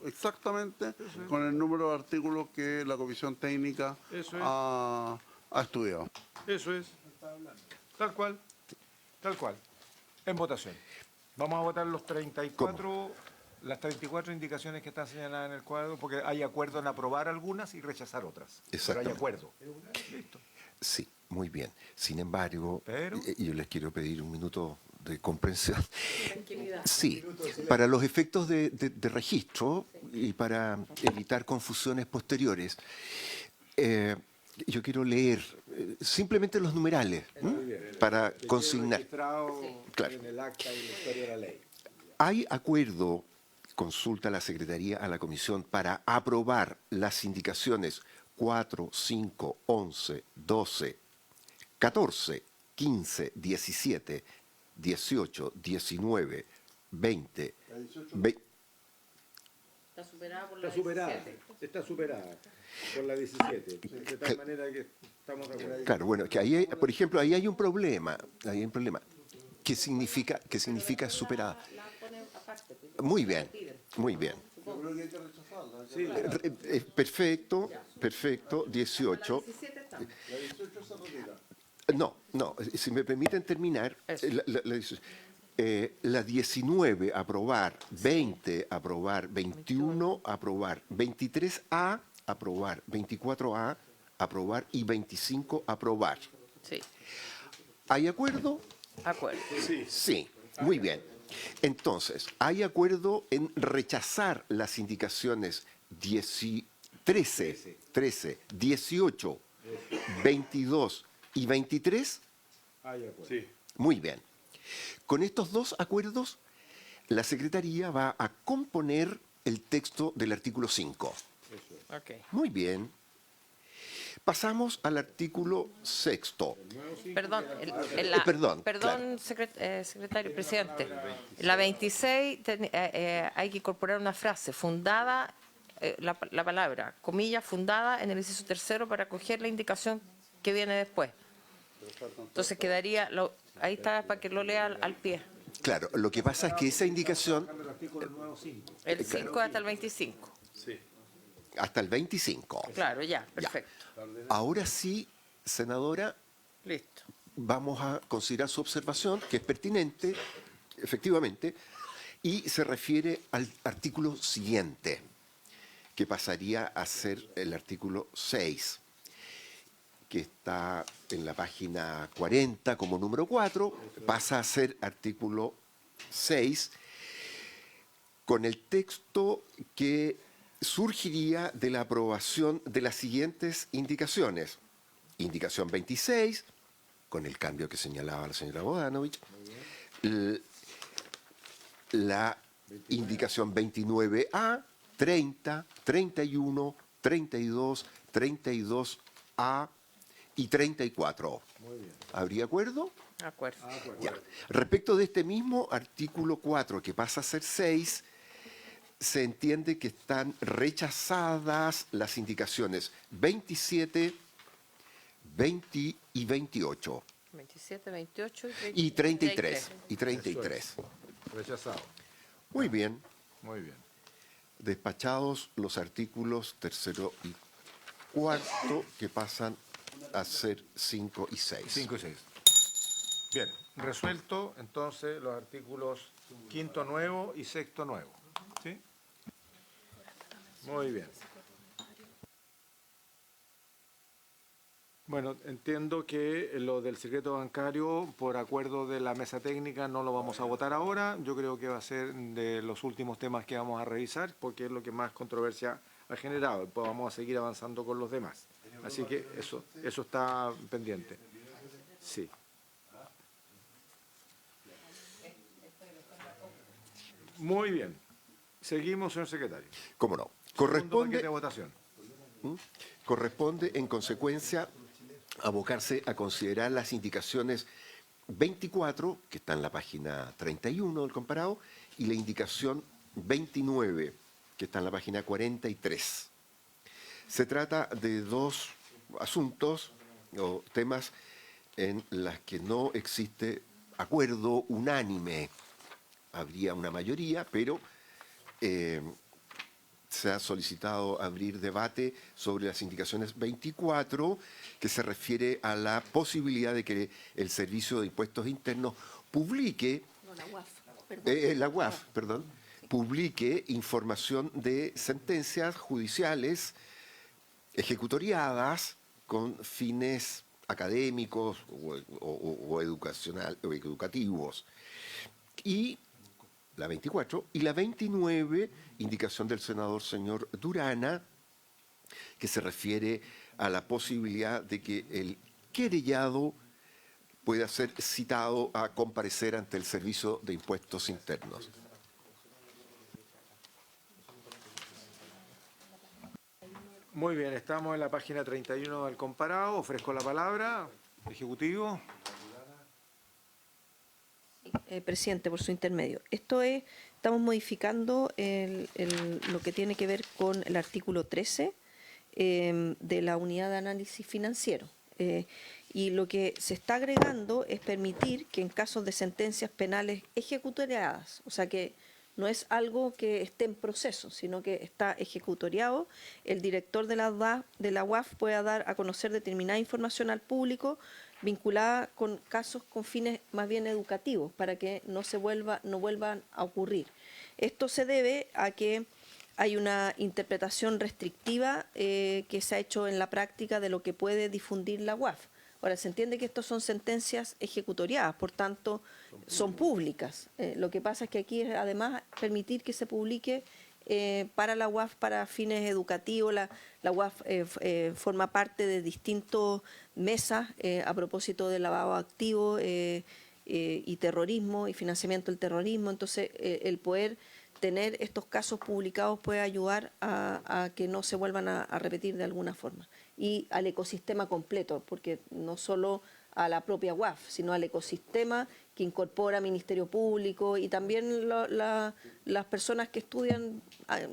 [SPEAKER 3] exactamente con el número de artículos que la Comisión Técnica
[SPEAKER 1] Eso es.
[SPEAKER 3] ha estudiado.
[SPEAKER 1] Eso es. Tal cual. Tal cual. En votación. Vamos a votar las 34 indicaciones que están señaladas en el cuadro, porque hay acuerdo en aprobar algunas y rechazar otras. Pero hay
[SPEAKER 2] Exactamente.
[SPEAKER 1] acuerdo. Listo.
[SPEAKER 2] sí, muy bien. Sin embargo,
[SPEAKER 1] Pero-
[SPEAKER 2] yo les quiero pedir un minuto de comprensión.
[SPEAKER 4] Tranquilidad.
[SPEAKER 2] Sí, para los efectos de registro y para evitar confusiones posteriores, yo quiero leer simplemente los numerales para consignar. Claro.
[SPEAKER 1] En el acta y la historia de la ley.
[SPEAKER 2] ¿Hay acuerdo, consulta la Secretaría a la Comisión, para aprobar las indicaciones 4, 5, 11, 12, 14, 15, 17, 18, 19, 20,
[SPEAKER 4] Está superada por la
[SPEAKER 1] Está superada.
[SPEAKER 4] 17.
[SPEAKER 1] Está superada por la 17. De tal manera que estamos de acuerdo.
[SPEAKER 2] Claro, bueno, que ahí hay, por ejemplo, ahí hay un problema. Ahí hay un problema. ¿Qué significa superada?
[SPEAKER 4] La ponen aparte. pues.
[SPEAKER 2] Muy bien, muy bien. Perfecto, 18.
[SPEAKER 4] 17 estamos.
[SPEAKER 2] No, si me permiten terminar, la 19 aprobar, 20 aprobar, 21 aprobar, 23A aprobar, 24A aprobar y 25 aprobar.
[SPEAKER 6] Sí,
[SPEAKER 2] ¿Hay acuerdo?
[SPEAKER 6] acuerdo.
[SPEAKER 2] Sí, muy bien. Entonces, ¿hay acuerdo en rechazar las indicaciones 13, 18, 22 y 23?
[SPEAKER 1] Hay acuerdo.
[SPEAKER 5] Sí.
[SPEAKER 2] Muy bien. Con estos dos acuerdos, la Secretaría va a componer el texto del artículo 5.
[SPEAKER 6] Ok.
[SPEAKER 2] Muy bien. Pasamos al artículo 6.
[SPEAKER 6] Perdón,
[SPEAKER 2] Perdón,
[SPEAKER 6] secretario, presidente. La 26 hay que incorporar una frase, fundada, la palabra, comillas, fundada en el inciso tercero para coger la indicación que viene después. Entonces quedaría, ahí está para que lo lea al pie.
[SPEAKER 2] Claro, lo que pasa es que esa indicación
[SPEAKER 6] El 5 hasta el 25.
[SPEAKER 2] hasta el 25.
[SPEAKER 6] Claro, ya, perfecto.
[SPEAKER 2] Ahora sí, senadora,
[SPEAKER 6] Listo.
[SPEAKER 2] vamos a considerar su observación, que es pertinente, efectivamente, y se refiere al artículo siguiente, que pasaría a ser el artículo 6, que está en la página 40 como número 4, pasa a ser artículo 6, con el texto que surgiría de la aprobación de las siguientes indicaciones. Indicación 26, con el cambio que señalaba la señora Bodanovich. La indicación 29A, 30, 31, 32, 32A y 34.
[SPEAKER 1] Muy bien.
[SPEAKER 2] ¿Habría acuerdo?
[SPEAKER 6] De acuerdo.
[SPEAKER 2] Ya. Respecto de este mismo artículo 4, que pasa a ser 6, se entiende que están rechazadas las indicaciones 27, 20 y 28
[SPEAKER 6] 27, 28
[SPEAKER 2] y 33. Y 33.
[SPEAKER 1] Rechazado.
[SPEAKER 2] Muy bien.
[SPEAKER 1] Muy bien.
[SPEAKER 2] Despachados los artículos 3 y 4 que pasan a ser 5 y 6.
[SPEAKER 1] 5 y 6. Bien, resuelto entonces los artículos 5º nuevo y 6º nuevo. ¿Sí? Muy bien. Bueno, entiendo que lo del secreto bancario, por acuerdo de la mesa técnica, no lo vamos a votar ahora. Yo creo que va a ser de los últimos temas que vamos a revisar, porque es lo que más controversia ha generado. Después vamos a seguir avanzando con los demás. Así que eso está pendiente. Sí. Muy bien. Seguimos, señor secretario.
[SPEAKER 2] ¿Cómo no?
[SPEAKER 1] Segundo paquete de votación.
[SPEAKER 2] Corresponde, en consecuencia, abocarse a considerar las indicaciones 24, que está en la página 31 del comparado, y la indicación 29, que está en la página 43. Se trata de dos asuntos o temas en los que no existe acuerdo unánime. Habría una mayoría, pero se ha solicitado abrir debate sobre las indicaciones 24, que se refiere a la posibilidad de que el Servicio de Impuestos Internos publique, la UAF, perdón, publique información de sentencias judiciales ejecutoriadas con fines académicos o educativos. Y la 24 y la 29, indicación del senador señor Durana, que se refiere a la posibilidad de que el querellado pueda ser citado a comparecer ante el Servicio de Impuestos Internos.
[SPEAKER 1] Muy bien, estamos en la página 31 del comparado. Ofrezco la palabra. Ejecutivo.
[SPEAKER 4] Presidente, por su intermedio. Estamos modificando lo que tiene que ver con el artículo 13 de la unidad de análisis financiero. Y lo que se está agregando es permitir que en casos de sentencias penales ejecutoriadas, o sea que no es algo que esté en proceso, sino que está ejecutoriado, el director de la UAF pueda dar a conocer determinada información al público vinculada con casos con fines más bien educativos, para que no vuelvan a ocurrir. Esto se debe a que hay una interpretación restrictiva que se ha hecho en la práctica de lo que puede difundir la UAF. Ahora, se entiende que estos son sentencias ejecutoriadas, por tanto, son públicas. Lo que pasa es que aquí es además permitir que se publique para la UAF para fines educativos. La UAF forma parte de distintas mesas a propósito de lavado activo y terrorismo y financiamiento del terrorismo. Entonces, el poder tener estos casos publicados puede ayudar a que no se vuelvan a repetir de alguna forma. Y al ecosistema completo, porque no solo a la propia UAF, sino al ecosistema que incorpora Ministerio Público y también las personas que estudian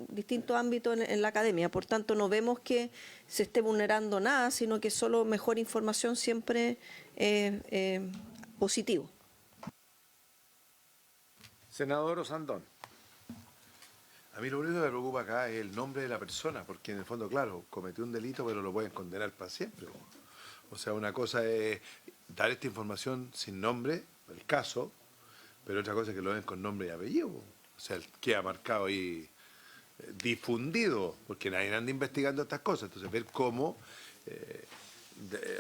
[SPEAKER 4] distintos ámbitos en la academia. Por tanto, no vemos que se esté vulnerando nada, sino que solo mejor información siempre positivo.
[SPEAKER 1] Senador Osandón.
[SPEAKER 5] A mí lo único que me preocupa acá es el nombre de la persona, porque en el fondo, claro, cometió un delito, pero lo pueden condenar para siempre. O sea, una cosa es dar esta información sin nombre, el caso, pero otra cosa es que lo den con nombre y apellido. O sea, queda marcado ahí difundido, porque nadie anda investigando estas cosas. Entonces, ver cómo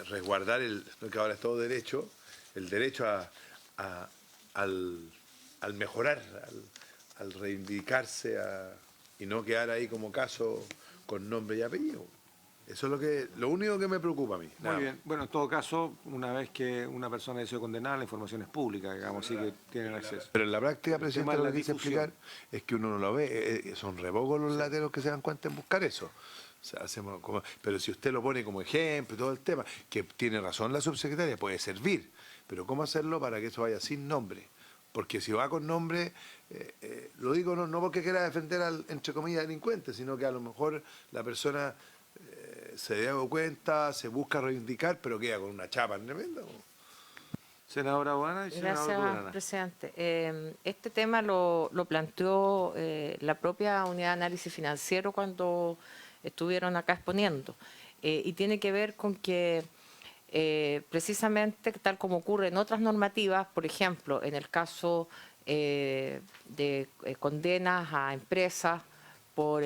[SPEAKER 5] resguardar lo que ahora es todo derecho, el derecho al mejorar, al reivindicarse y no quedar ahí como caso con nombre y apellido. Eso es lo único que me preocupa a mí. nada
[SPEAKER 1] Muy
[SPEAKER 5] más.
[SPEAKER 1] bien. Bueno, en todo caso, una vez que una persona ha sido condenada, la información es pública, digamos, así que tienen acceso.
[SPEAKER 5] Pero en la práctica, presidente,
[SPEAKER 1] de
[SPEAKER 5] lo
[SPEAKER 1] la
[SPEAKER 5] que quise
[SPEAKER 1] difusión.
[SPEAKER 5] explicar es que uno no lo ve. Son re pocos los lateros que se dan cuenta en buscar eso. O sea, pero si usted lo pone como ejemplo y todo el tema, que tiene razón la subsecretaria, puede servir. Pero ¿cómo hacerlo para que eso vaya sin nombre? Porque si va con nombre, lo digo no porque quiera defender al, entre comillas, delincuente, sino que a lo mejor la persona se da cuenta, se busca reivindicar, pero queda con una chapa tremenda.
[SPEAKER 1] Senadora Aduana y senador
[SPEAKER 6] Gracias,
[SPEAKER 1] Durana.
[SPEAKER 6] presidente. Este tema lo planteó la propia Unidad de Análisis Financiero cuando estuvieron acá exponiendo. Y tiene que ver con que precisamente, tal como ocurre en otras normativas, por ejemplo, en el caso de condenas a empresas por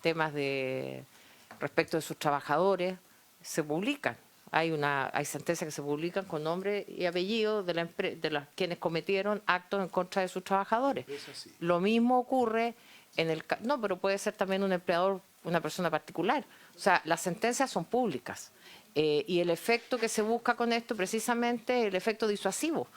[SPEAKER 6] temas respecto de sus trabajadores, se publican. Hay sentencias que se publican con nombre y apellido de las quienes cometieron actos en contra de sus trabajadores. Lo mismo ocurre no, pero puede ser también un empleador, una persona particular. O sea, las sentencias son públicas. Y el efecto que se busca con esto, precisamente, es el efecto disuasivo.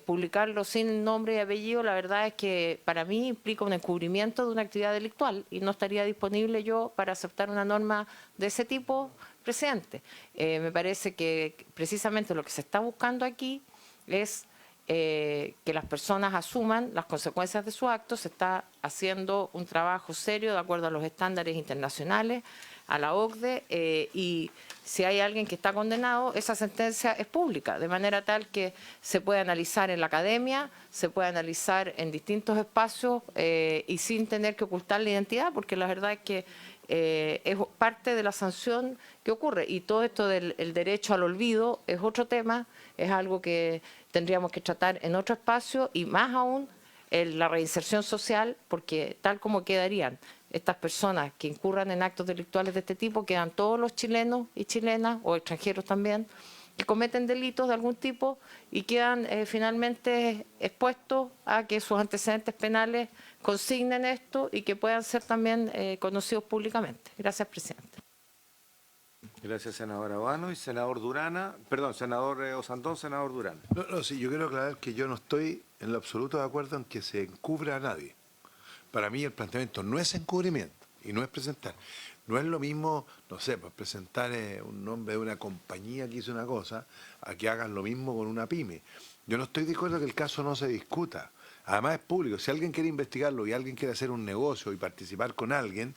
[SPEAKER 6] Publicarlo sin nombre y apellido, la verdad es que para mí implica un encubrimiento de una actividad delictual y no estaría disponible yo para aceptar una norma de ese tipo, presidente. Me parece que precisamente lo que se está buscando aquí es que las personas asuman las consecuencias de su acto. Se está haciendo un trabajo serio de acuerdo a los estándares internacionales, a la OCDE, y si hay alguien que está condenado, esa sentencia es pública, de manera tal que se puede analizar en la academia, se puede analizar en distintos espacios y sin tener que ocultar la identidad, porque la verdad es que es parte de la sanción que ocurre. Y todo esto del derecho al olvido es otro tema, es algo que tendríamos que tratar en otro espacio y más aún la reinserción social, porque tal como quedarían estas personas que incurran en actos delictuales de este tipo, quedan todos los chilenos y chilenas, o extranjeros también, que cometen delitos de algún tipo y quedan finalmente expuestos a que sus antecedentes penales consignen esto y que puedan ser también conocidos públicamente. Gracias, presidente.
[SPEAKER 1] Gracias, senadora Aduano y senador Durana. Perdón, senador Osandón, senador Durana.
[SPEAKER 5] No, sí, yo quiero aclarar que yo no estoy en lo absoluto de acuerdo en que se encubra a nadie. Para mí el planteamiento no es encubrimiento y no es presentar. No es lo mismo, no sé, pues presentar un nombre de una compañía que hizo una cosa a que hagan lo mismo con una pyme. Yo no estoy de acuerdo que el caso no se discuta. Además es público. Si alguien quiere investigarlo y alguien quiere hacer un negocio y participar con alguien,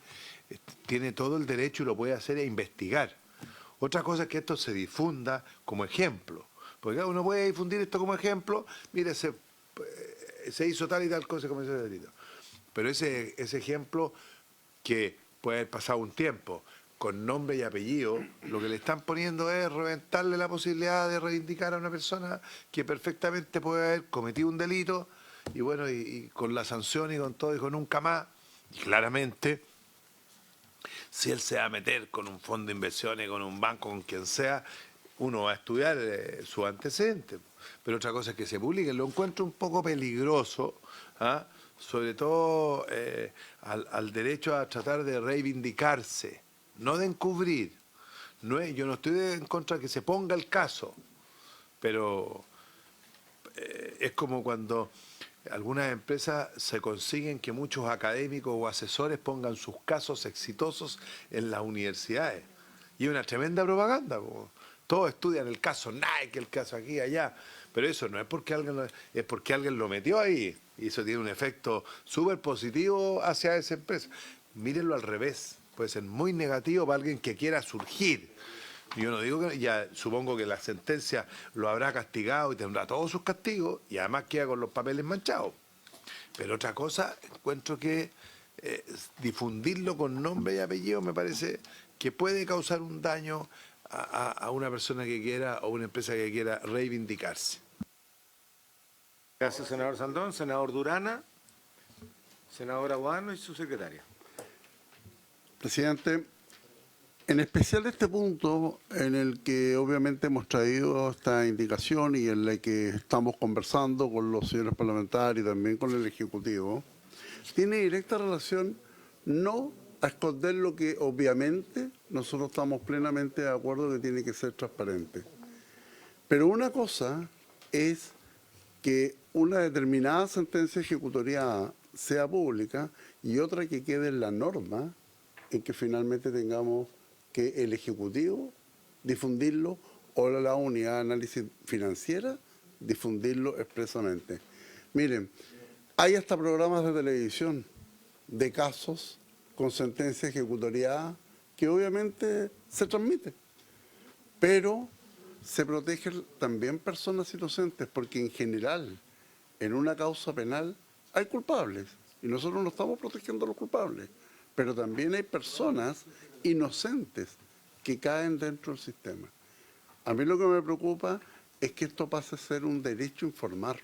[SPEAKER 5] tiene todo el derecho y lo puede hacer e investigar. Otra cosa es que esto se difunda como ejemplo. Porque uno puede difundir esto como ejemplo, mire, se hizo tal y tal cosa como ese delito. Pero ese ejemplo que puede haber pasado un tiempo con nombre y apellido, lo que le están poniendo es reventarle la posibilidad de reivindicar a una persona que perfectamente puede haber cometido un delito y bueno, y con la sanción y con todo, dijo nunca más. Y claramente, si él se va a meter con un fondo de inversiones, con un banco, con quien sea, uno va a estudiar su antecedente. Pero otra cosa es que se publique. Lo encuentro un poco peligroso, ¿ah? Sobre todo al derecho a tratar de reivindicarse, no de encubrir. Yo no estoy en contra de que se ponga el caso, pero es como cuando algunas empresas se consiguen que muchos académicos o asesores pongan sus casos exitosos en las universidades. Y es una tremenda propaganda. Todos estudian el caso Nike, el caso aquí y allá, pero eso no es porque es porque alguien lo metió ahí. Y eso tiene un efecto súper positivo hacia esa empresa. Mírenlo al revés. Puede ser muy negativo para alguien que quiera surgir. Yo no digo que, ya supongo que la sentencia lo habrá castigado y tendrá todos sus castigos y además queda con los papeles manchados. Pero otra cosa, encuentro que difundirlo con nombre y apellido me parece que puede causar un daño a una persona que quiera o una empresa que quiera reivindicarse.
[SPEAKER 1] Gracias, senador Sandón. Senador Durana, senadora Aduano y su secretaria.
[SPEAKER 3] Presidente, en especial este punto en el que obviamente hemos traído esta indicación y en la que estamos conversando con los señores parlamentarios y también con el Ejecutivo, tiene directa relación no a esconder lo que obviamente nosotros estamos plenamente de acuerdo que tiene que ser transparente. Pero una cosa es que una determinada sentencia ejecutoriada sea pública y otra que quede en la norma en que finalmente tengamos que el Ejecutivo difundirlo o la unidad de análisis financiera difundirlo expresamente. Miren, hay hasta programas de televisión de casos con sentencia ejecutoriada que obviamente se transmite, pero se protegen también personas inocentes porque en general en una causa penal hay culpables y nosotros no estamos protegiendo a los culpables, pero también hay personas inocentes que caen dentro del sistema. A mí lo que me preocupa es que esto pase a ser un derecho a informar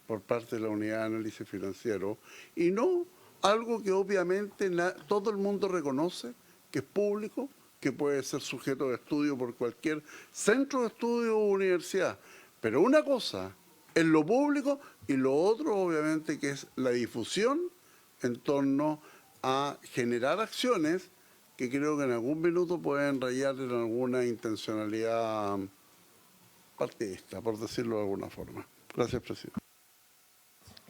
[SPEAKER 3] por parte de la unidad de análisis financiero y no algo que obviamente todo el mundo reconoce que es público, que puede ser sujeto de estudio por cualquier centro de estudio o universidad. Pero una cosa es lo público y lo otro obviamente que es la difusión en torno a generar acciones que creo que en algún minuto pueden rayar en alguna intencionalidad partidista, por decirlo de alguna forma. Gracias, presidente.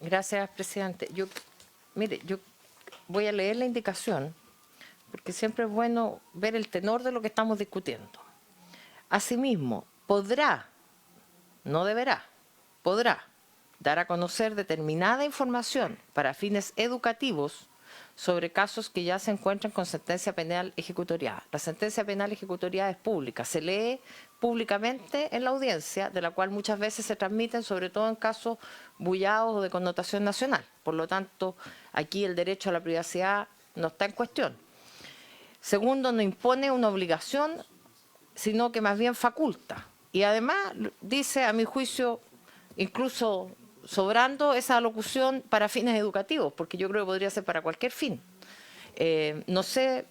[SPEAKER 6] Gracias, presidente. Mire, yo voy a leer la indicación, porque siempre es bueno ver el tenor de lo que estamos discutiendo. Asimismo, podrá, no deberá, podrá dar a conocer determinada información para fines educativos sobre casos que ya se encuentran con sentencia penal ejecutoriada. La sentencia penal ejecutoriada es pública, se lee públicamente en la audiencia, de la cual muchas veces se transmiten, sobre todo en casos bullados o de connotación nacional. Por lo tanto, aquí el derecho a la privacidad no está en cuestión. Segundo, no impone una obligación, sino que más bien faculta. Y además dice, a mi juicio, incluso sobrando esa alocución para fines educativos, porque yo creo que podría ser para cualquier fin. No sé,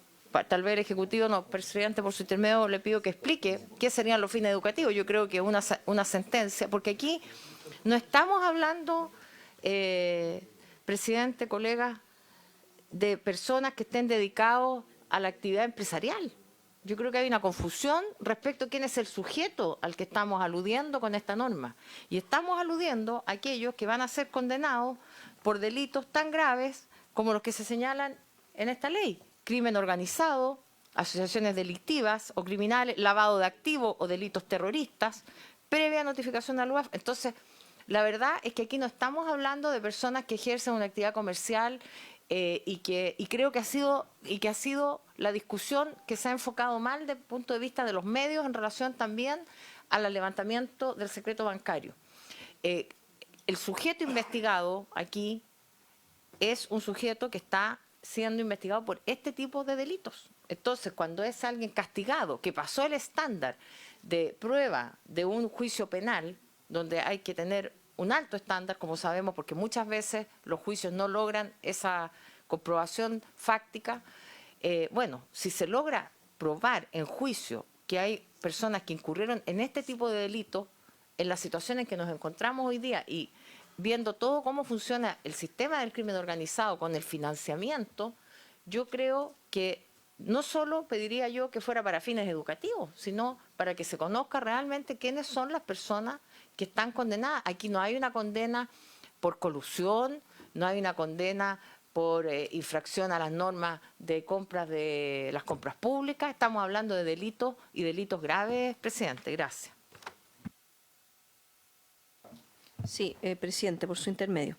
[SPEAKER 6] tal vez el Ejecutivo, no, presidente, por su intermedio le pido que explique qué serían los fines educativos. Yo creo que una sentencia, porque aquí no estamos hablando, presidente, colegas, de personas que estén dedicados a la actividad empresarial. Yo creo que hay una confusión respecto a quién es el sujeto al que estamos aludiendo con esta norma. Y estamos aludiendo a aquellos que van a ser condenados por delitos tan graves como los que se señalan en esta ley. Crimen organizado, asociaciones delictivas o criminales, lavado de activos o delitos terroristas, previa notificación al UAF. Entonces, la verdad es que aquí no estamos hablando de personas que ejercen una actividad comercial y creo que ha sido la discusión que se ha enfocado mal desde el punto de vista de los medios en relación también al levantamiento del secreto bancario. El sujeto investigado aquí es un sujeto que está siendo investigado por este tipo de delitos. Entonces, cuando es alguien castigado, que pasó el estándar de prueba de un juicio penal, donde hay que tener un alto estándar, como sabemos, porque muchas veces los juicios no logran esa comprobación fáctica. Bueno, si se logra probar en juicio que hay personas que incurrieron en este tipo de delitos, en la situación en que nos encontramos hoy día y viendo todo cómo funciona el sistema del crimen organizado con el financiamiento, yo creo que no solo pediría yo que fuera para fines educativos, sino para que se conozca realmente quiénes son las personas que están condenadas. Aquí no hay una condena por colusión, no hay una condena por infracción a las normas de compras de las compras públicas. Estamos hablando de delitos y delitos graves, presidente. Gracias.
[SPEAKER 4] Sí, presidente, por su intermedio.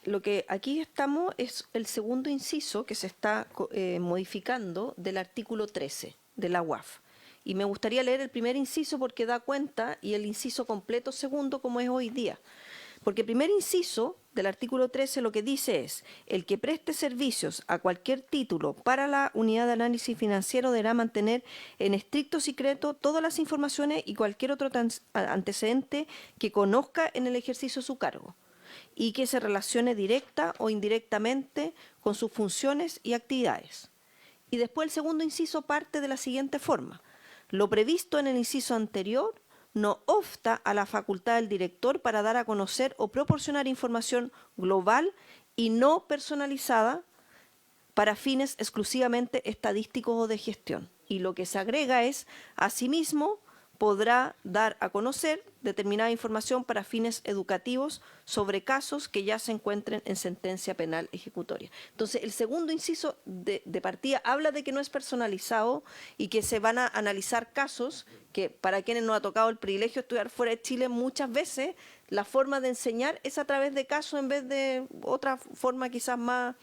[SPEAKER 4] Lo que aquí estamos es el segundo inciso que se está modificando del artículo 13 de la UAF. Y me gustaría leer el primer inciso porque da cuenta y el inciso completo segundo como es hoy día. Porque el primer inciso del artículo 13 lo que dice es: el que preste servicios a cualquier título para la unidad de análisis financiero deberá mantener en estricto secreto todas las informaciones y cualquier otro antecedente que conozca en el ejercicio de su cargo y que se relacione directa o indirectamente con sus funciones y actividades. Y después el segundo inciso parte de la siguiente forma: lo previsto en el inciso anterior no obsta a la facultad del director para dar a conocer o proporcionar información global y no personalizada para fines exclusivamente estadísticos o de gestión. Y lo que se agrega es, asimismo, podrá dar a conocer determinada información para fines educativos sobre casos que ya se encuentren en sentencia penal ejecutoria. Entonces, el segundo inciso de partida habla de que no es personalizado y que se van a analizar casos que, para quienes nos ha tocado el privilegio de estudiar fuera de Chile, muchas veces la forma de enseñar es a través de casos en vez de otra forma quizás más...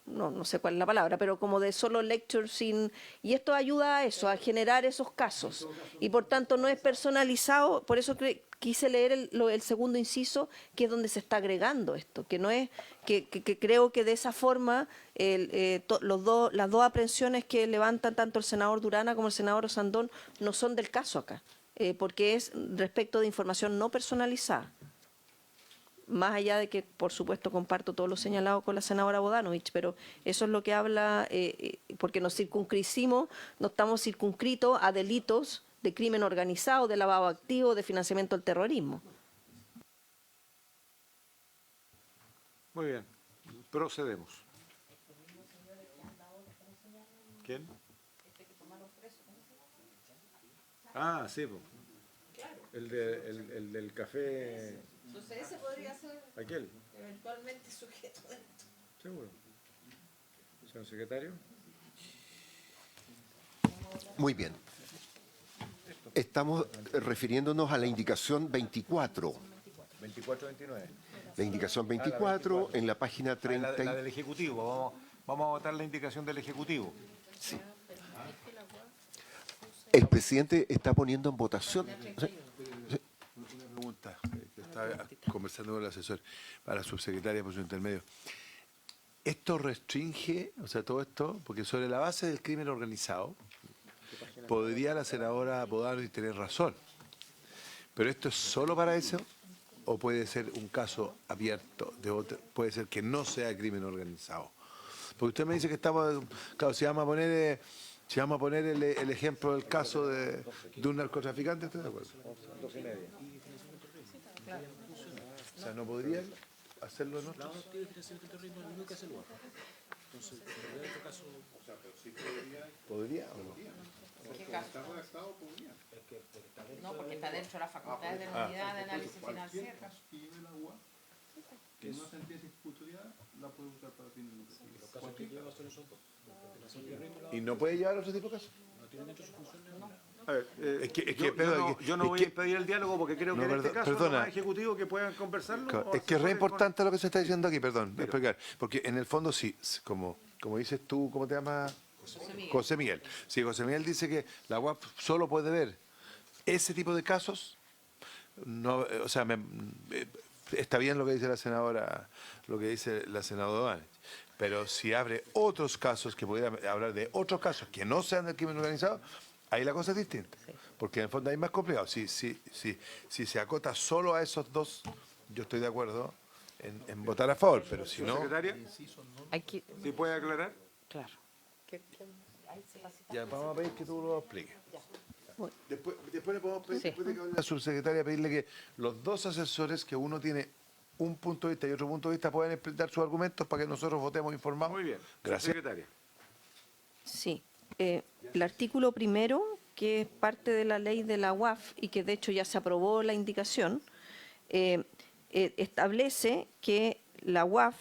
[SPEAKER 4] no sé cuál es la palabra, pero como de solo lecture sin... Y esto ayuda a eso, a generar esos casos. Y por tanto no es personalizado, por eso quise leer el segundo inciso, que es donde se está agregando esto, que no es... que creo que de esa forma las dos aprehensiones que levantan tanto el senador Durana como el senador Osandón no son del caso acá, porque es respecto de información no personalizada. Más allá de que, por supuesto, comparto todo lo señalado con la senadora Bodanovich, pero eso es lo que habla, porque nos estamos circunscritos a delitos de crimen organizado, de lavado de activos, de financiamiento del terrorismo.
[SPEAKER 1] Muy bien, procedemos. ¿Quién? Ah, sí, po. El del café.
[SPEAKER 6] Entonces ese podría ser
[SPEAKER 1] Aquel,
[SPEAKER 6] eventualmente sujeto de esto.
[SPEAKER 1] seguro. Señor secretario.
[SPEAKER 2] Muy bien. Estamos refiriéndonos a la indicación 24.
[SPEAKER 1] 24-29.
[SPEAKER 2] La indicación 24 en la página 30.
[SPEAKER 1] La del Ejecutivo. Vamos a votar la indicación del Ejecutivo.
[SPEAKER 2] El presidente está poniendo en votación.
[SPEAKER 5] Una pregunta que estaba conversando con el asesor para la subsecretaria por su intermedio. ¿Esto restringe, o sea, todo esto, porque sobre la base del crimen organizado, podría la senadora Bodanovich tener razón, pero esto es solo para eso o puede ser un caso abierto, puede ser que no sea crimen organizado? Porque usted me dice que estamos, claro, si vamos a poner el ejemplo del caso de un narcotraficante, estoy de acuerdo.
[SPEAKER 1] 2:30.
[SPEAKER 5] O sea, ¿no podrían hacerlo en otros? ¿Podría o no?
[SPEAKER 6] ¿Qué caso? No, porque está dentro de las facultades de la unidad de análisis financiero.
[SPEAKER 7] Que no sentencia ejecutoria la puede usar para fines lucrativos. Los casos que lleva son esos dos.
[SPEAKER 5] ¿Y no puede llevar otro tipo de casos?
[SPEAKER 7] No tiene dentro de sus funciones.
[SPEAKER 1] A ver,
[SPEAKER 5] yo
[SPEAKER 1] no voy a impedir el diálogo porque creo que en este caso es lo
[SPEAKER 5] perdona.
[SPEAKER 1] más ejecutivo que puedan conversarlo.
[SPEAKER 5] Claro,
[SPEAKER 1] o
[SPEAKER 5] es que es re
[SPEAKER 1] asesoren
[SPEAKER 5] importante lo que se está diciendo aquí, perdón, explicar. Porque en el fondo sí, como dices tú, ¿cómo te llamas? José Miguel. Sí, José Miguel dice que la UAF solo puede ver ese tipo de casos. No, o sea, está bien lo que dice la senadora, lo que dice la senadora Bodanovich, pero si abre otros casos, que pudiera hablar de otros casos que no sean del crimen organizado, ahí la cosa es distinta. Porque en el fondo ahí es más complicado. Si se acota solo a esos dos, yo estoy de acuerdo en votar a favor, pero si no...
[SPEAKER 1] Secretaria,
[SPEAKER 6] Aquí,
[SPEAKER 1] ¿sí puede aclarar?
[SPEAKER 6] claro.
[SPEAKER 5] Ya, vamos a pedir que tú lo expliques.
[SPEAKER 4] Bueno.
[SPEAKER 5] Después le podemos pedir,
[SPEAKER 6] Sí.
[SPEAKER 5] después de que hable la subsecretaria, pedirle que los dos asesores, que uno tiene un punto de vista y otro punto de vista, puedan explicar sus argumentos para que nosotros votemos informados.
[SPEAKER 1] Muy bien.
[SPEAKER 5] Gracias.
[SPEAKER 1] Secretaria.
[SPEAKER 4] Sí. El artículo primero, que es parte de la ley de la UAF y que de hecho ya se aprobó la indicación, establece que la UAF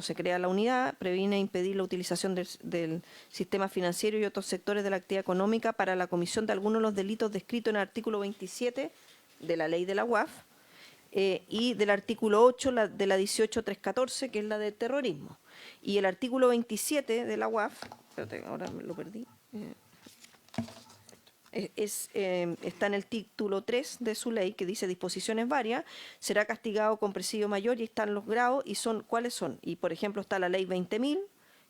[SPEAKER 4] se crea la unidad, previene e impedir la utilización del sistema financiero y otros sectores de la actividad económica para la comisión de algunos de los delitos descritos en el artículo 27 de la ley de la UAF y del artículo 8 de la 18314, que es la de terrorismo. Y el artículo 27 de la UAF, espérate, ahora me lo perdí, está en el título 3 de su ley, que dice disposiciones varias, será castigado con presidio mayor, y están los grados, y ¿cuáles son? Y por ejemplo está la ley 20.000,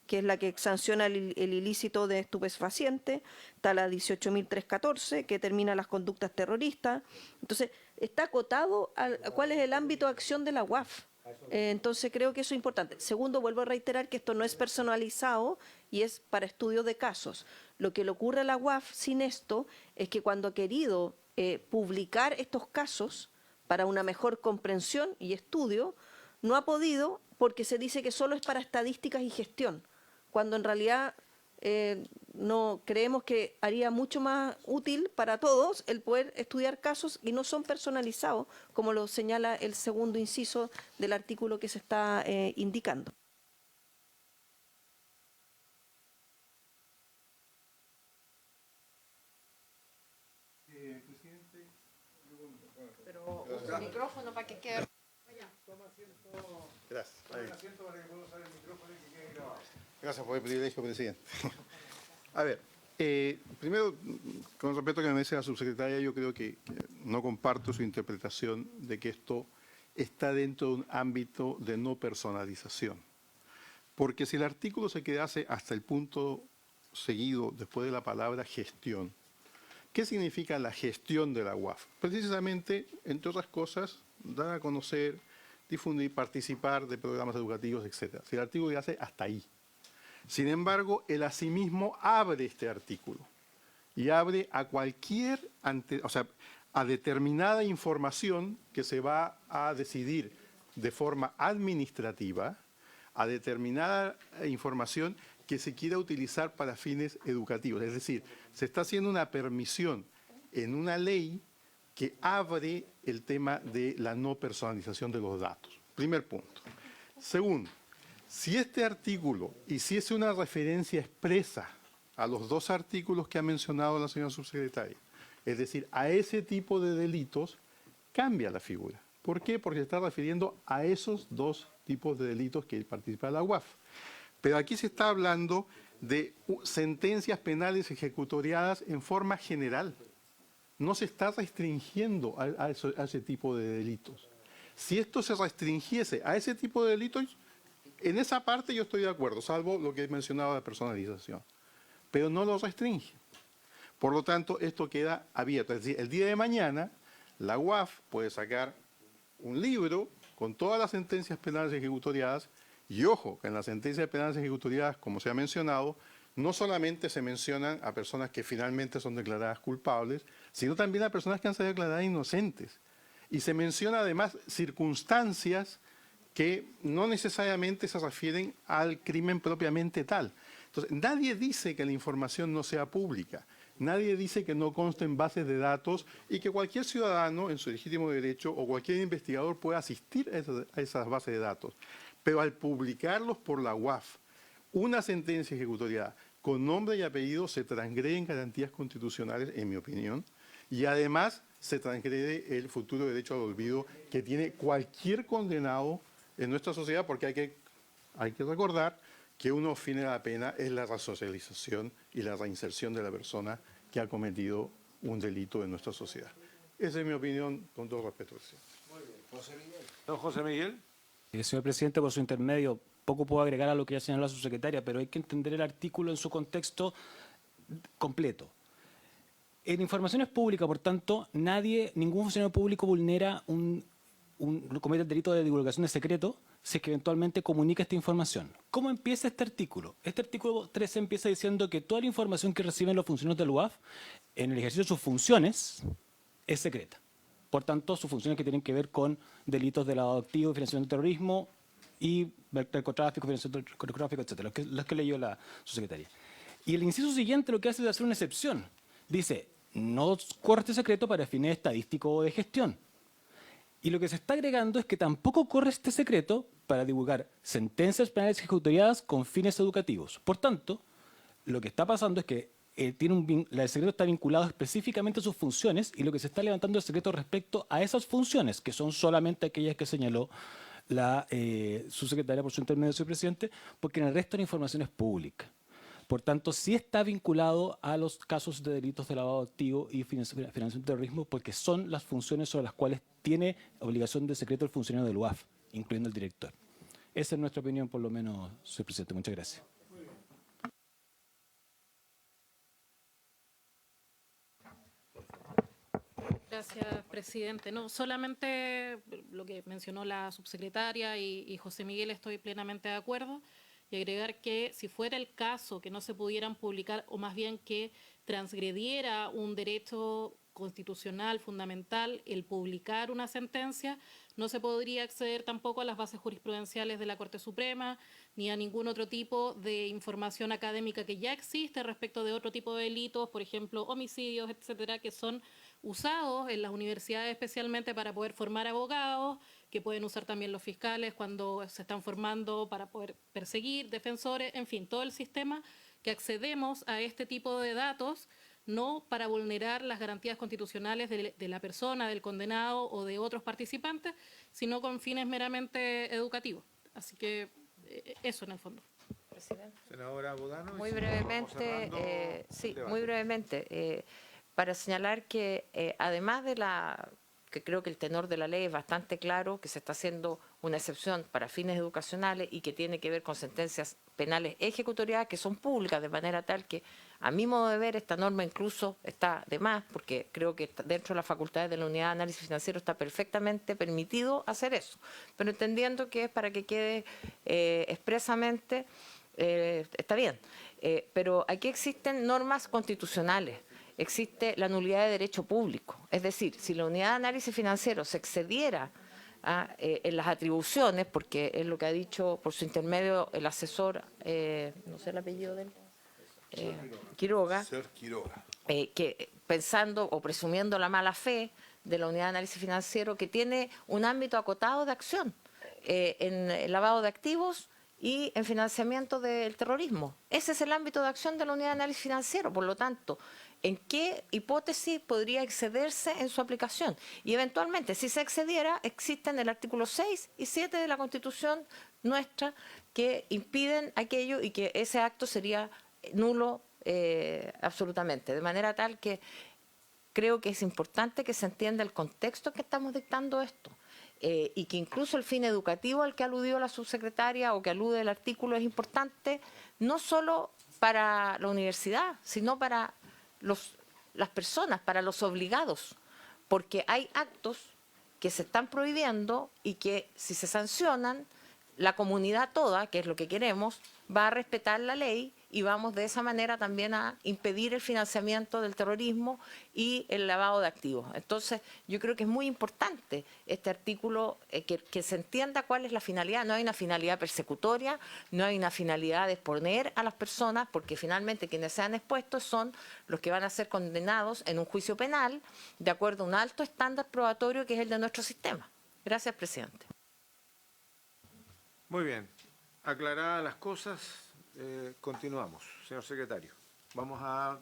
[SPEAKER 4] que es la que sanciona el ilícito de estupefacientes, está la 18.314, que determina las conductas terroristas. Entonces, está acotado a cuál es el ámbito de acción de la UAF. Entonces, creo que eso es importante. Segundo, vuelvo a reiterar que esto no es personalizado y es para estudio de casos. Lo que le ocurre a la UAF sin esto es que cuando ha querido publicar estos casos para una mejor comprensión y estudio, no ha podido porque se dice que solo es para estadísticas y gestión, cuando en realidad no creemos que haría mucho más útil para todos el poder estudiar casos y no son personalizados, como lo señala el segundo inciso del artículo que se está indicando.
[SPEAKER 6] Pero usa el micrófono para que quede.
[SPEAKER 8] Gracias. Gracias por el privilegio, presidente. A ver, primero, con respecto a lo que me dice la subsecretaria, yo creo que no comparto su interpretación de que esto está dentro de un ámbito de no personalización. Porque si el artículo se quedase hasta el punto seguido después de la palabra gestión, ¿qué significa la gestión de la UAF? Precisamente, entre otras cosas, dar a conocer, difundir, participar de programas educativos, etc. Si el artículo ya hace hasta ahí. Sin embargo, él asimismo abre este artículo y abre a cualquier, a determinada información que se va a decidir de forma administrativa, a determinada información que se quiera utilizar para fines educativos. Es decir, se está haciendo una permisión en una ley que abre el tema de la no personalización de los datos. Primer punto. Segundo, si este artículo hiciese una referencia expresa a los dos artículos que ha mencionado la señora subsecretaria, es decir, a ese tipo de delitos, cambia la figura. ¿Por qué? Porque se está refiriendo a esos dos tipos de delitos que participa la UAF. Pero aquí se está hablando de sentencias penales ejecutoriadas en forma general. No se está restringiendo a ese tipo de delitos. Si esto se restringiese a ese tipo de delitos, en esa parte yo estoy de acuerdo, salvo lo que he mencionado de personalización. Pero no lo restringe. Por lo tanto, esto queda abierto. Es decir, el día de mañana, la UAF puede sacar un libro con todas las sentencias penales ejecutoriadas. Y ojo, que en las sentencias penales ejecutoriadas, como se ha mencionado, no solamente se mencionan a personas que finalmente son declaradas culpables, sino también a personas que han sido declaradas inocentes. Y se menciona además circunstancias que no necesariamente se refieren al crimen propiamente tal. Entonces, nadie dice que la información no sea pública, nadie dice que no conste en bases de datos y que cualquier ciudadano, en su legítimo derecho, o cualquier investigador pueda asistir a esas bases de datos. Pero al publicarlos por la UAF, una sentencia ejecutoriada con nombre y apellido se transgreden garantías constitucionales, en mi opinión, y además se transgrede el futuro derecho al olvido que tiene cualquier condenado en nuestra sociedad, porque hay que recordar que uno de los fines de la pena es la resocialización y la reinserción de la persona que ha cometido un delito en nuestra sociedad. Esa es mi opinión, con todo respeto, presidente.
[SPEAKER 1] Don José Miguel.
[SPEAKER 9] Señor presidente, por su intermedio, poco puedo agregar a lo que ya señaló la subsecretaria, pero hay que entender el artículo en su contexto completo. En informaciones públicas, por tanto, ningún funcionario público vulnera comete el delito de divulgación de secreto si es que eventualmente comunica esta información. ¿Cómo empieza este artículo? Este artículo 13 empieza diciendo que toda la información que reciben los funcionarios del UAF en el ejercicio de sus funciones es secreta. Por tanto, sus funciones que tienen que ver con delitos de lavado de activos, financiación del terrorismo y narcotráfico, financiación del narcotráfico, etc., los que leyó la subsecretaria. Y el inciso siguiente lo que hace es hacer una excepción. Dice, no corre este secreto para fines estadísticos o de gestión. Y lo que se está agregando es que tampoco corre este secreto para divulgar sentencias penales ejecutoriadas con fines educativos. Por tanto, lo que está pasando es que el secreto está vinculado específicamente a sus funciones y lo que se está levantando es el secreto respecto a esas funciones, que son solamente aquellas que señaló la subsecretaria por su intermedio, señor presidente, porque en el resto la información es pública. Por tanto, sí está vinculado a los casos de delitos de lavado de activos y financiación del terrorismo, porque son las funciones sobre las cuales tiene obligación de secreto el funcionario del UAF, incluyendo el director. Esa es nuestra opinión, por lo menos, señor presidente. Muchas gracias.
[SPEAKER 10] Gracias, presidente. No, solamente lo que mencionó la subsecretaria y José Miguel, estoy plenamente de acuerdo. Y agregar que si fuera el caso que no se pudieran publicar, o más bien que transgrediera un derecho constitucional, fundamental, el publicar una sentencia, no se podría acceder tampoco a las bases jurisprudenciales de la Corte Suprema, ni a ningún otro tipo de información académica que ya existe respecto de otro tipo de delitos, por ejemplo, homicidios, etcétera, que son usados en las universidades especialmente para poder formar abogados, que pueden usar también los fiscales cuando se están formando para poder perseguir defensores, en fin, todo el sistema que accedemos a este tipo de datos no para vulnerar las garantías constitucionales de la persona, del condenado o de otros participantes, sino con fines meramente educativos. Así que eso en el fondo.
[SPEAKER 6] Presidente.
[SPEAKER 1] Senadora Bodano.
[SPEAKER 6] Muy brevemente, muy brevemente, para señalar que además de que creo que el tenor de la ley es bastante claro, que se está haciendo una excepción para fines educacionales y que tiene que ver con sentencias penales ejecutoriadas que son públicas, de manera tal que, a mi modo de ver, esta norma incluso está de más, porque creo que dentro de las facultades de la Unidad de Análisis Financiero está perfectamente permitido hacer eso, pero entendiendo que es para que quede expresamente, está bien, pero aquí existen normas constitucionales. Existe la nulidad de derecho público. Es decir, si la Unidad de Análisis Financiero se excediera en las atribuciones, porque es lo que ha dicho por su intermedio el asesor, no sé el apellido de él, Quiroga, que pensando o presumiendo la mala fe de la Unidad de Análisis Financiero, que tiene un ámbito acotado de acción en lavado de activos y en financiamiento del terrorismo. Ese es el ámbito de acción de la Unidad de Análisis Financiero, por lo tanto, ¿en qué hipótesis podría excederse en su aplicación? Y eventualmente, si se excediera, existen el artículo 6 y 7 de la Constitución nuestra que impiden aquello y que ese acto sería nulo absolutamente. De manera tal que creo que es importante que se entienda el contexto en que estamos dictando esto. Y que incluso el fin educativo al que aludió la subsecretaria o que alude el artículo es importante, no solo para la universidad, sino para las personas, para los obligados, porque hay actos que se están prohibiendo y que si se sancionan, la comunidad toda, que es lo que queremos, va a respetar la ley y vamos de esa manera también a impedir el financiamiento del terrorismo y el lavado de activos. Entonces, yo creo que es muy importante este artículo, que se entienda cuál es la finalidad. No hay una finalidad persecutoria, no hay una finalidad de exponer a las personas, porque finalmente quienes sean expuestos son los que van a ser condenados en un juicio penal de acuerdo a un alto estándar probatorio que es el de nuestro sistema. Gracias, presidente.
[SPEAKER 1] Muy bien. Aclaradas las cosas, continuamos. Señor secretario, vamos a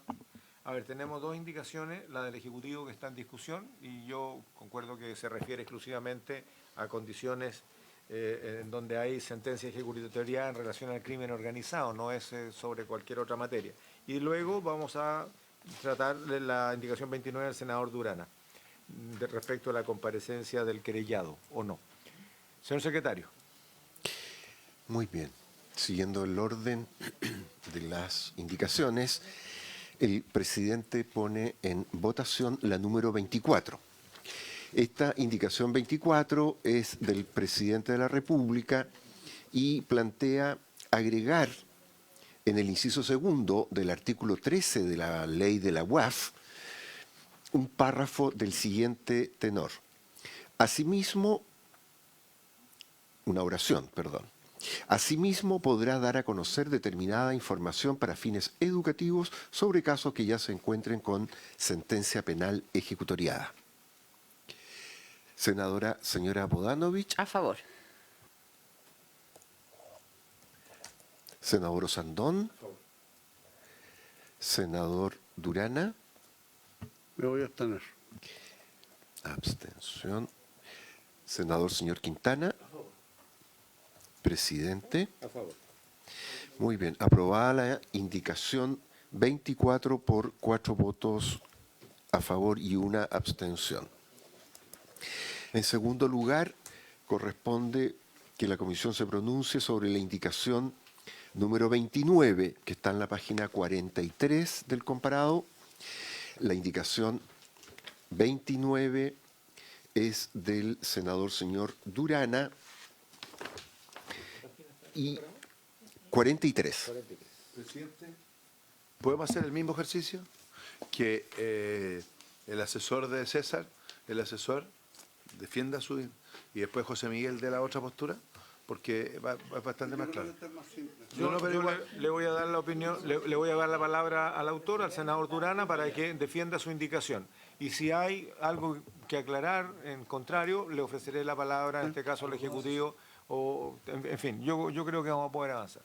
[SPEAKER 1] ver, tenemos dos indicaciones, la del Ejecutivo que está en discusión y yo concuerdo que se refiere exclusivamente a condiciones en donde hay sentencia ejecutoria en relación al crimen organizado, no es sobre cualquier otra materia. Y luego vamos a tratar de la indicación 29 del senador Durana, respecto a la comparecencia del querellado, ¿o no? Señor secretario.
[SPEAKER 2] Muy bien. Siguiendo el orden de las indicaciones, el presidente pone en votación la número 24. Esta indicación 24 es del presidente de la República y plantea agregar en el inciso segundo del artículo 13 de la ley de la UAF un párrafo del siguiente tenor. Asimismo, una oración, perdón. Asimismo, podrá dar a conocer determinada información para fines educativos sobre casos que ya se encuentren con sentencia penal ejecutoriada. Senadora, señora Bodanovich.
[SPEAKER 6] A favor.
[SPEAKER 2] Senador Osandón. Senador Durana.
[SPEAKER 3] Me voy a abstener.
[SPEAKER 2] Abstención. Senador señor Quintana. Presidente.
[SPEAKER 1] A favor.
[SPEAKER 2] Muy bien. Aprobada la indicación 24 por 4 votos a favor y 1 abstención. En segundo lugar, corresponde que la comisión se pronuncie sobre la indicación número 29, que está en la página 43 del comparado. La indicación 29 es del senador señor Durana y 43.
[SPEAKER 5] Presidente, ¿podemos hacer el mismo ejercicio? Que el asesor de César, el asesor, defienda su... Y después José Miguel de la otra postura, porque es bastante más claro.
[SPEAKER 1] Yo le voy a dar la opinión, le voy a dar la palabra al autor, al senador Durana, para que defienda su indicación. Y si hay algo que aclarar, en contrario, le ofreceré la palabra, en este caso al Ejecutivo, o en fin, yo creo que vamos a poder avanzar.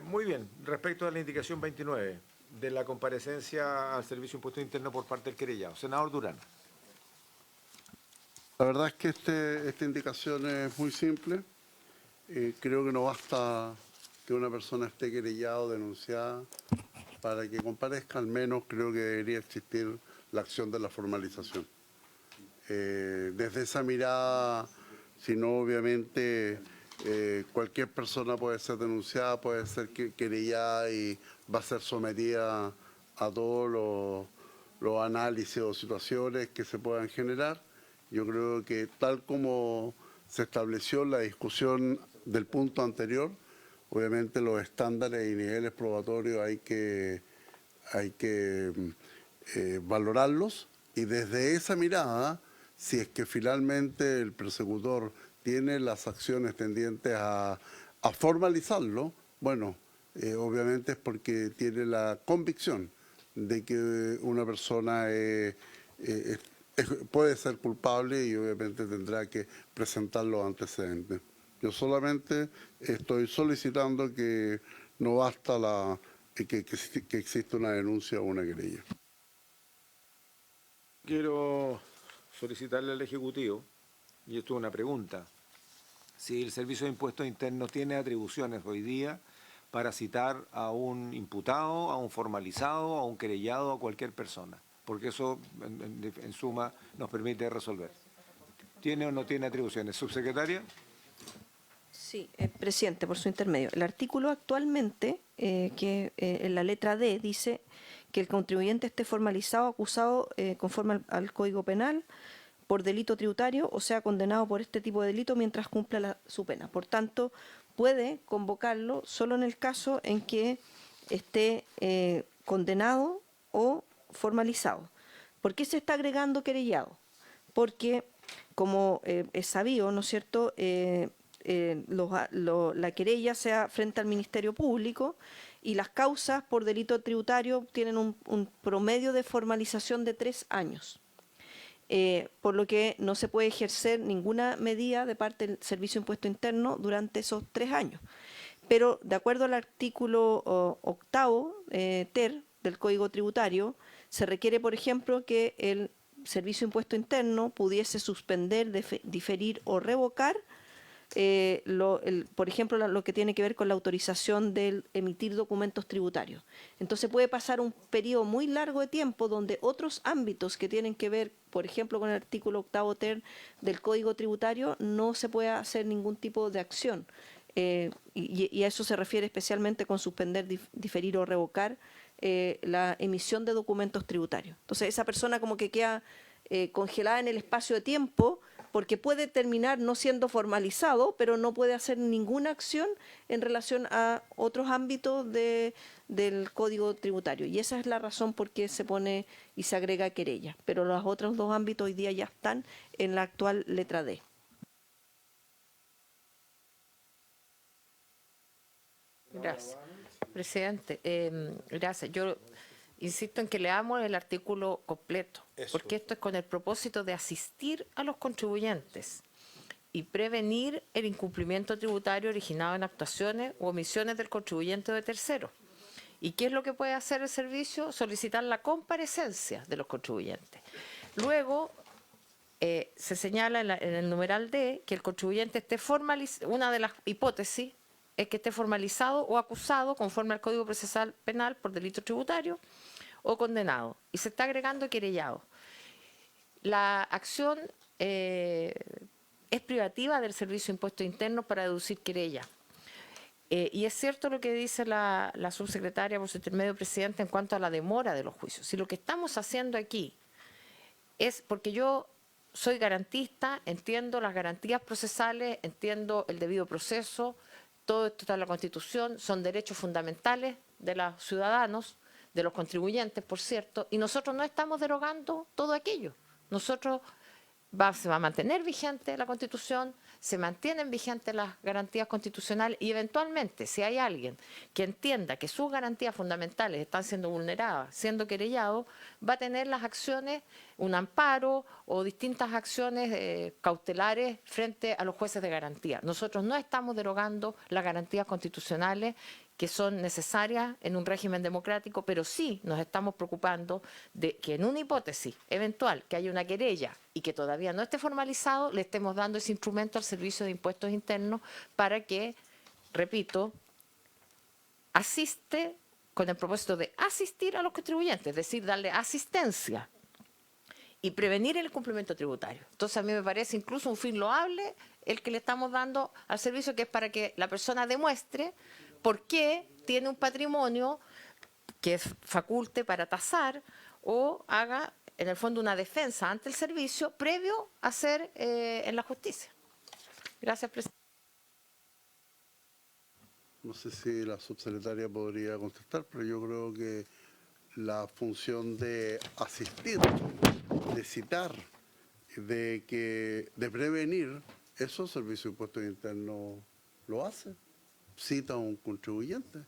[SPEAKER 1] Muy bien, respecto a la indicación 29 de la comparecencia al Servicio de Impuestos Internos por parte del querellado. Senador Durana.
[SPEAKER 3] La verdad es que esta indicación es muy simple. Creo que no basta que una persona esté querellada o denunciada para que comparezca, al menos creo que debería existir la acción de la formalización. Desde esa mirada, si no, obviamente cualquier persona puede ser denunciada, puede ser querellada y va a ser sometida a todos los análisis o situaciones que se puedan generar. Yo creo que tal como se estableció en la discusión del punto anterior, obviamente los estándares y niveles probatorios hay que valorarlos, y desde esa mirada, si es que finalmente el persecutor tiene las acciones tendientes a formalizarlo, bueno, obviamente es porque tiene la convicción de que una persona puede ser culpable y obviamente tendrá que presentar los antecedentes. Yo solamente estoy solicitando que no basta que exista una denuncia o una querella.
[SPEAKER 1] Quiero solicitarle al Ejecutivo, y esto es una pregunta, si el Servicio de Impuestos Internos tiene atribuciones hoy día para citar a un imputado, a un formalizado, a un querellado, a cualquier persona, porque eso, en suma, nos permite resolver. ¿Tiene o no tiene atribuciones? ¿Subsecretaria?
[SPEAKER 4] Sí, presidente, por su intermedio. El artículo actualmente, en la letra D, dice que el contribuyente esté formalizado o acusado conforme al Código Penal por delito tributario o sea condenado por este tipo de delito mientras cumpla su pena. Por tanto, puede convocarlo solo en el caso en que esté condenado o formalizado. ¿Por qué se está agregando querellado? Porque, como es sabido, ¿no es cierto?, la querella sea frente al Ministerio Público y las causas por delito tributario tienen un promedio de formalización de 3 años. Por lo que no se puede ejercer ninguna medida de parte del Servicio de Impuesto Interno durante esos 3 años. Pero de acuerdo al artículo 8º ter del Código Tributario, se requiere, por ejemplo, que el Servicio de Impuesto Interno pudiese suspender, diferir o revocar, por ejemplo, lo que tiene que ver con la autorización de emitir documentos tributarios. Entonces puede pasar un periodo muy largo de tiempo donde otros ámbitos que tienen que ver, por ejemplo, con el artículo 8º ter del Código Tributario, no se puede hacer ningún tipo de acción. Y a eso se refiere especialmente con suspender, diferir o revocar la emisión de documentos tributarios. Entonces esa persona como que queda congelada en el espacio de tiempo porque puede terminar no siendo formalizado, pero no puede hacer ninguna acción en relación a otros ámbitos del Código Tributario. Y esa es la razón por qué se pone y se agrega querella. Pero los otros 2 ámbitos hoy día ya están en la actual letra D.
[SPEAKER 6] Gracias, presidente. Gracias. Yo insisto en que leamos el artículo completo, porque esto es con el propósito de asistir a los contribuyentes y prevenir el incumplimiento tributario originado en actuaciones u omisiones del contribuyente o de terceros. ¿Y qué es lo que puede hacer el servicio? Solicitar la comparecencia de los contribuyentes. Luego, se señala en el numeral D que el contribuyente esté formalizado. Una de las hipótesis es que esté formalizado o acusado conforme al Código Procesal Penal por delito tributario o condenado. Y se está agregando querellado. La acción es privativa del Servicio de Impuestos Internos para deducir querella. Y es cierto lo que dice la subsecretaria por su intermedio, presidente, en cuanto a la demora de los juicios. Si lo que estamos haciendo aquí es porque yo soy garantista, entiendo las garantías procesales, entiendo el debido proceso, todo esto está en la Constitución, son derechos fundamentales de los ciudadanos, de los contribuyentes, por cierto, y nosotros no estamos derogando todo aquello. Nosotros se va a mantener vigente la Constitución, se mantienen vigentes las garantías constitucionales y eventualmente, si hay alguien que entienda que sus garantías fundamentales están siendo vulneradas, siendo querellado, va a tener las acciones, un amparo o distintas acciones cautelares frente a los jueces de garantía. Nosotros no estamos derogando las garantías constitucionales que son necesarias en un régimen democrático, pero sí nos estamos preocupando de que en una hipótesis eventual que haya una querella y que todavía no esté formalizado, le estemos dando ese instrumento al Servicio de Impuestos Internos para que, repito, asiste con el propósito de asistir a los contribuyentes, es decir, darle asistencia y prevenir el incumplimiento tributario. Entonces a mí me parece incluso un fin loable el que le estamos dando al servicio, que es para que la persona demuestre por qué tiene un patrimonio que faculte para tasar o haga, en el fondo, una defensa ante el servicio previo a ser en la justicia. Gracias, presidente.
[SPEAKER 3] No sé si la subsecretaria podría contestar, pero yo creo que la función de asistir, de citar, de prevenir, eso el Servicio de Impuestos Internos lo hace. Cita a un contribuyente,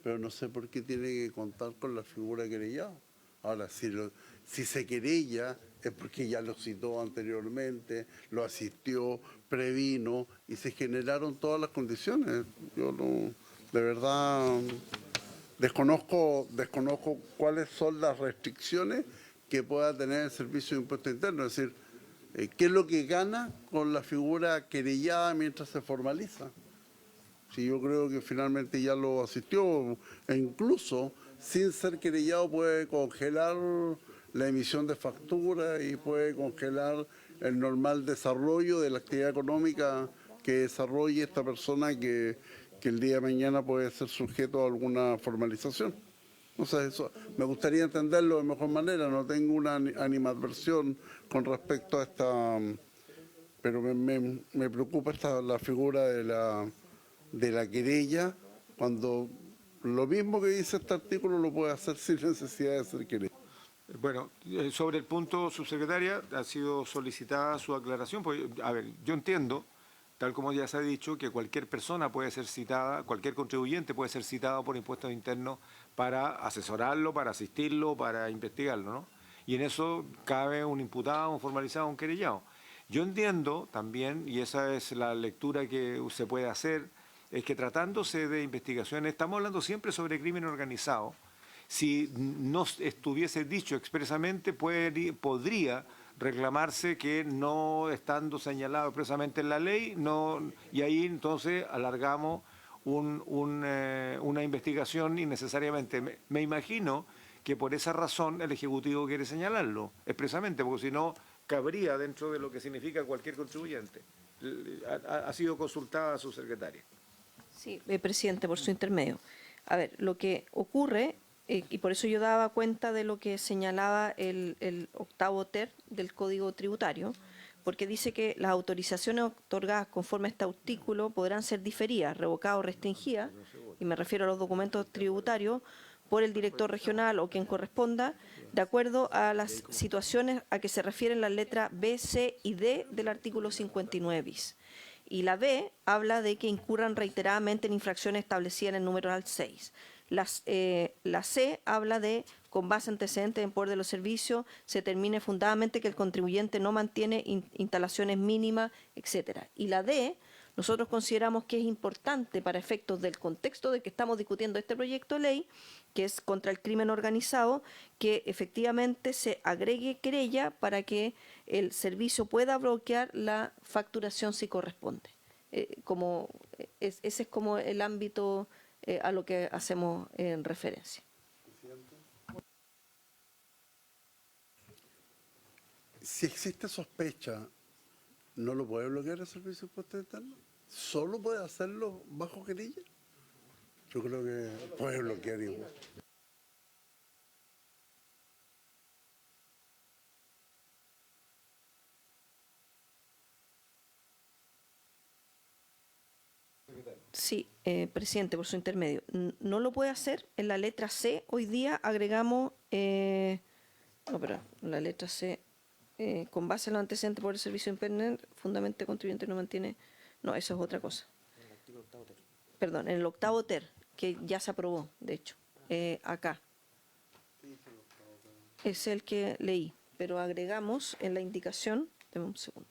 [SPEAKER 3] pero no sé por qué tiene que contar con la figura querellado. Ahora, si se querella es porque ya lo citó anteriormente, lo asistió, previno y se generaron todas las condiciones. Yo no, de verdad desconozco cuáles son las restricciones que pueda tener el Servicio de Impuestos Internos. Es decir, ¿qué es lo que gana con la figura querellada mientras se formaliza? Si yo creo que finalmente ya lo asistió, e incluso sin ser querellado puede congelar la emisión de facturas y puede congelar el normal desarrollo de la actividad económica que desarrolle esta persona que el día de mañana puede ser sujeto a alguna formalización. O sea, eso me gustaría entenderlo de mejor manera, no tengo una animadversión con respecto a esta, pero me preocupa la figura de la querella, cuando lo mismo que dice este artículo lo puede hacer sin necesidad de ser querella.
[SPEAKER 1] Bueno, sobre el punto, subsecretaria, ha sido solicitada su aclaración, porque, a ver, yo entiendo, tal como ya se ha dicho, que cualquier persona puede ser citada, cualquier contribuyente puede ser citado por impuestos internos para asesorarlo, para asistirlo, para investigarlo, ¿no? Y en eso cabe un imputado, un formalizado, un querellado. Yo entiendo también, y esa es la lectura que se puede hacer, es que tratándose de investigaciones, estamos hablando siempre sobre crimen organizado. Si no estuviese dicho expresamente, podría reclamarse que no estando señalado expresamente en la ley, no, y ahí entonces alargamos una investigación innecesariamente. Me imagino que por esa razón el Ejecutivo quiere señalarlo expresamente, porque si no cabría dentro de lo que significa cualquier contribuyente. Ha sido consultada su secretaria.
[SPEAKER 4] Sí, presidente, por su intermedio. A ver, lo que ocurre, y por eso yo daba cuenta de lo que señalaba el octavo ter del Código Tributario, porque dice que las autorizaciones otorgadas conforme a este artículo podrán ser diferidas, revocadas o restringidas, y me refiero a los documentos tributarios, por el director regional o quien corresponda, de acuerdo a las situaciones a que se refieren las letras B, C y D del artículo 59 bis. Y la B habla de que incurran reiteradamente en infracciones establecidas en el numeral 6. La C habla de, con base antecedente en poder de los servicios, se determine fundadamente que el contribuyente no mantiene instalaciones mínimas, etcétera. Y la D, nosotros consideramos que es importante para efectos del contexto de que estamos discutiendo este proyecto de ley, que es contra el crimen organizado, que efectivamente se agregue querella para que el servicio pueda bloquear la facturación si corresponde. Ese es como el ámbito a lo que hacemos en referencia.
[SPEAKER 3] Si existe sospecha, ¿no lo puede bloquear el Servicio de Impuestos Internos? ¿Solo puede hacerlo bajo querella? Yo creo que puede bloquear igual.
[SPEAKER 4] Sí, presidente, por su intermedio. No lo puede hacer. En la letra C hoy día agregamos, no, pero en la letra C, con base en los antecedentes por el servicio internet, fundamentalmente contribuyente no mantiene. No, eso es otra cosa. Perdón, en el octavo ter, que ya se aprobó, de hecho, acá. Es el que leí, pero agregamos en la indicación, deme un segundo.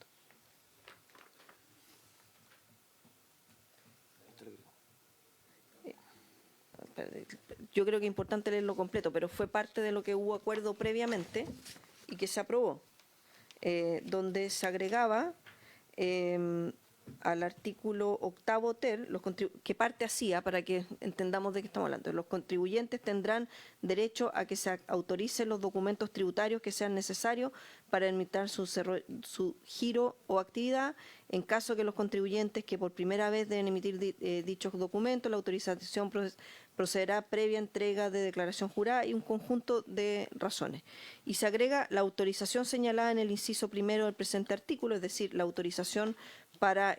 [SPEAKER 4] Yo creo que es importante leerlo completo, pero fue parte de lo que hubo acuerdo previamente y que se aprobó, donde se agregaba al artículo octavo ter, que parte hacía, para que entendamos de qué estamos hablando, los contribuyentes tendrán derecho a que se autoricen los documentos tributarios que sean necesarios para emitir su giro o actividad, en caso que los contribuyentes que por primera vez deben emitir dichos documentos, la autorización procederá previa entrega de declaración jurada y un conjunto de razones. Y se agrega la autorización señalada en el inciso primero del presente artículo, es decir, la autorización para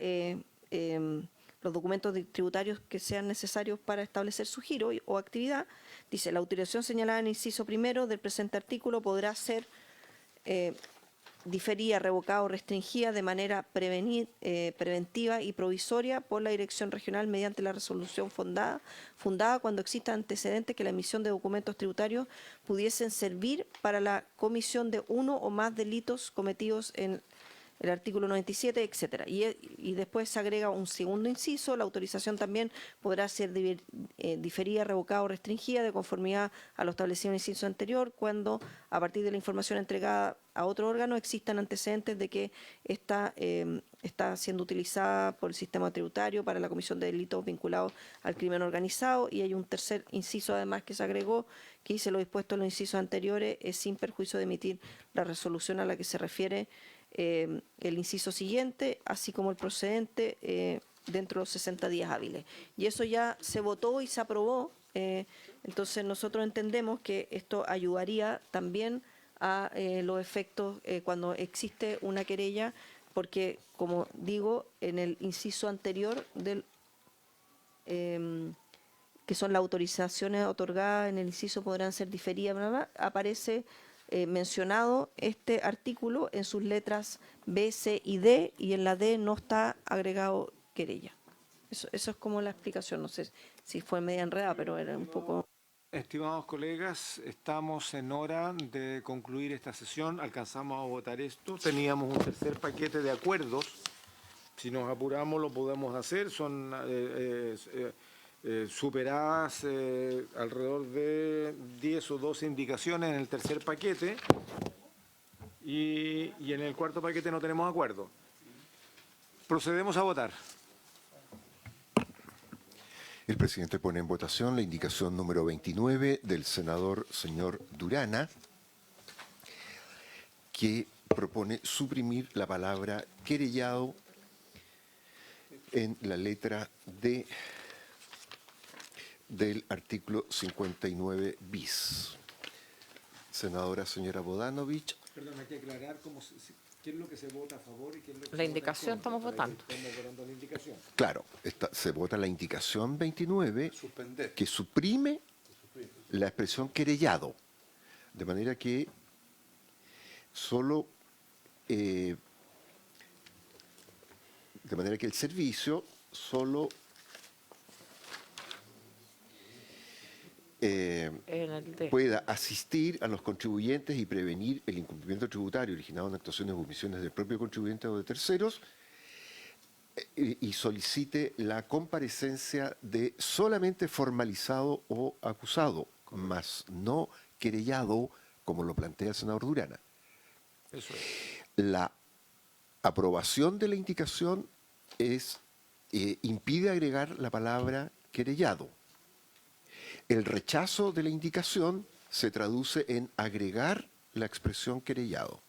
[SPEAKER 4] los documentos tributarios que sean necesarios para establecer su giro o actividad. Dice, la autorización señalada en el inciso primero del presente artículo podrá ser diferida, revocada o restringida de manera preventiva y provisoria por la Dirección Regional mediante la resolución fundada cuando existan antecedentes que la emisión de documentos tributarios pudiesen servir para la comisión de uno o más delitos cometidos en el artículo 97, etcétera. Y después se agrega un segundo inciso, la autorización también podrá ser diferida, revocada o restringida de conformidad a lo establecido en el inciso anterior, cuando a partir de la información entregada a otro órgano existan antecedentes de que está siendo utilizada por el sistema tributario para la comisión de delitos vinculados al crimen organizado. Y hay un tercer inciso además que se agregó, que dice lo dispuesto en los incisos anteriores es sin perjuicio de emitir la resolución a la que se refiere el inciso siguiente, así como el procedente dentro de los 60 días hábiles. Y eso ya se votó y se aprobó, entonces nosotros entendemos que esto ayudaría también a los efectos cuando existe una querella, porque, como digo, en el inciso anterior del que son las autorizaciones otorgadas en el inciso podrán ser diferidas, bla, bla, aparece mencionado este artículo en sus letras B, C y D, y en la D no está agregado querella. Eso es como la explicación, no sé si fue media enredada, pero era un poco...
[SPEAKER 1] Estimados colegas, estamos en hora de concluir esta sesión. Alcanzamos a votar esto. Teníamos un tercer paquete de acuerdos. Si nos apuramos lo podemos hacer. Son superadas alrededor de 10 o 12 indicaciones en el tercer paquete. Y en el cuarto paquete no tenemos acuerdo. Procedemos a votar.
[SPEAKER 2] El presidente pone en votación la indicación número 29 del senador señor Durana, que propone suprimir la palabra querellado en la letra D del artículo 59 bis. Senadora señora Bodanovich.
[SPEAKER 1] Perdón, hay que aclarar qué es lo que se vota a favor y qué es lo que
[SPEAKER 6] La indicación estamos votando.
[SPEAKER 1] Estamos votando la indicación.
[SPEAKER 2] Claro, se vota la indicación 29 que suprime la expresión querellado, de manera que solo de manera que el servicio solo pueda asistir a los contribuyentes y prevenir el incumplimiento tributario originado en actuaciones o omisiones del propio contribuyente o de terceros, y solicite la comparecencia de solamente formalizado o acusado, más no querellado, como lo plantea el senador Durana.
[SPEAKER 1] Eso es.
[SPEAKER 2] La aprobación de la indicación impide agregar la palabra querellado. El rechazo de la indicación se traduce en agregar la expresión querellado.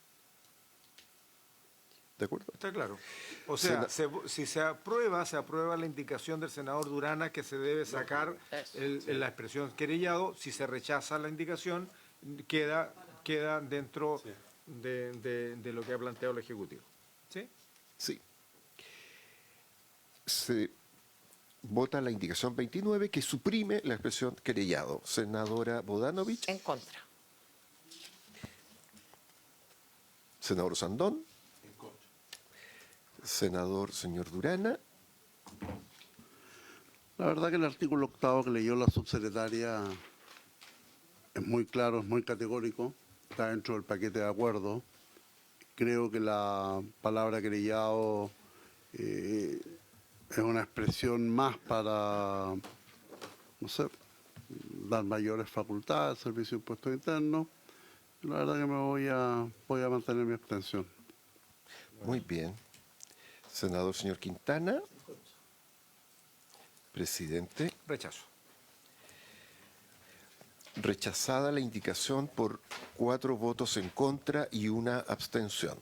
[SPEAKER 2] ¿De acuerdo?
[SPEAKER 1] Está claro. O sea, si se aprueba la indicación del senador Durana que se debe sacar la expresión querellado. Si se rechaza la indicación, queda dentro de lo que ha planteado el Ejecutivo. ¿Sí?
[SPEAKER 2] Sí. Se vota la indicación 29 que suprime la expresión querellado. Senadora Bodanovich.
[SPEAKER 6] En contra.
[SPEAKER 2] Senador Sandón. Senador señor Durana.
[SPEAKER 3] La verdad que el artículo 8º que leyó la subsecretaria es muy claro, es muy categórico, está dentro del paquete de acuerdo. Creo que la palabra querellado es una expresión más para, no sé, dar mayores facultades al Servicio de Impuestos Internos. La verdad que voy a mantener mi abstención.
[SPEAKER 2] Muy bien. Senador señor Quintana. Presidente.
[SPEAKER 1] Rechazo.
[SPEAKER 2] Rechazada la indicación por 4 votos en contra y 1 abstención.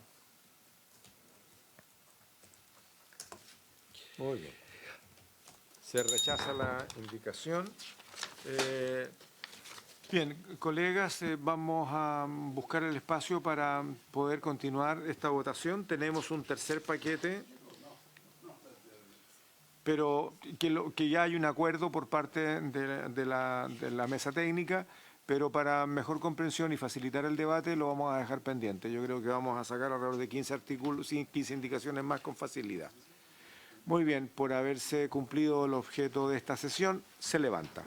[SPEAKER 1] Muy bien. Se rechaza la indicación. Bien, colegas, vamos a buscar el espacio para poder continuar esta votación. Tenemos un tercer paquete, pero que ya hay un acuerdo por parte de la mesa técnica, pero para mejor comprensión y facilitar el debate lo vamos a dejar pendiente. Yo creo que vamos a sacar alrededor de 15 artículos, 15 indicaciones más con facilidad. Muy bien, por haberse cumplido el objeto de esta sesión, se levanta.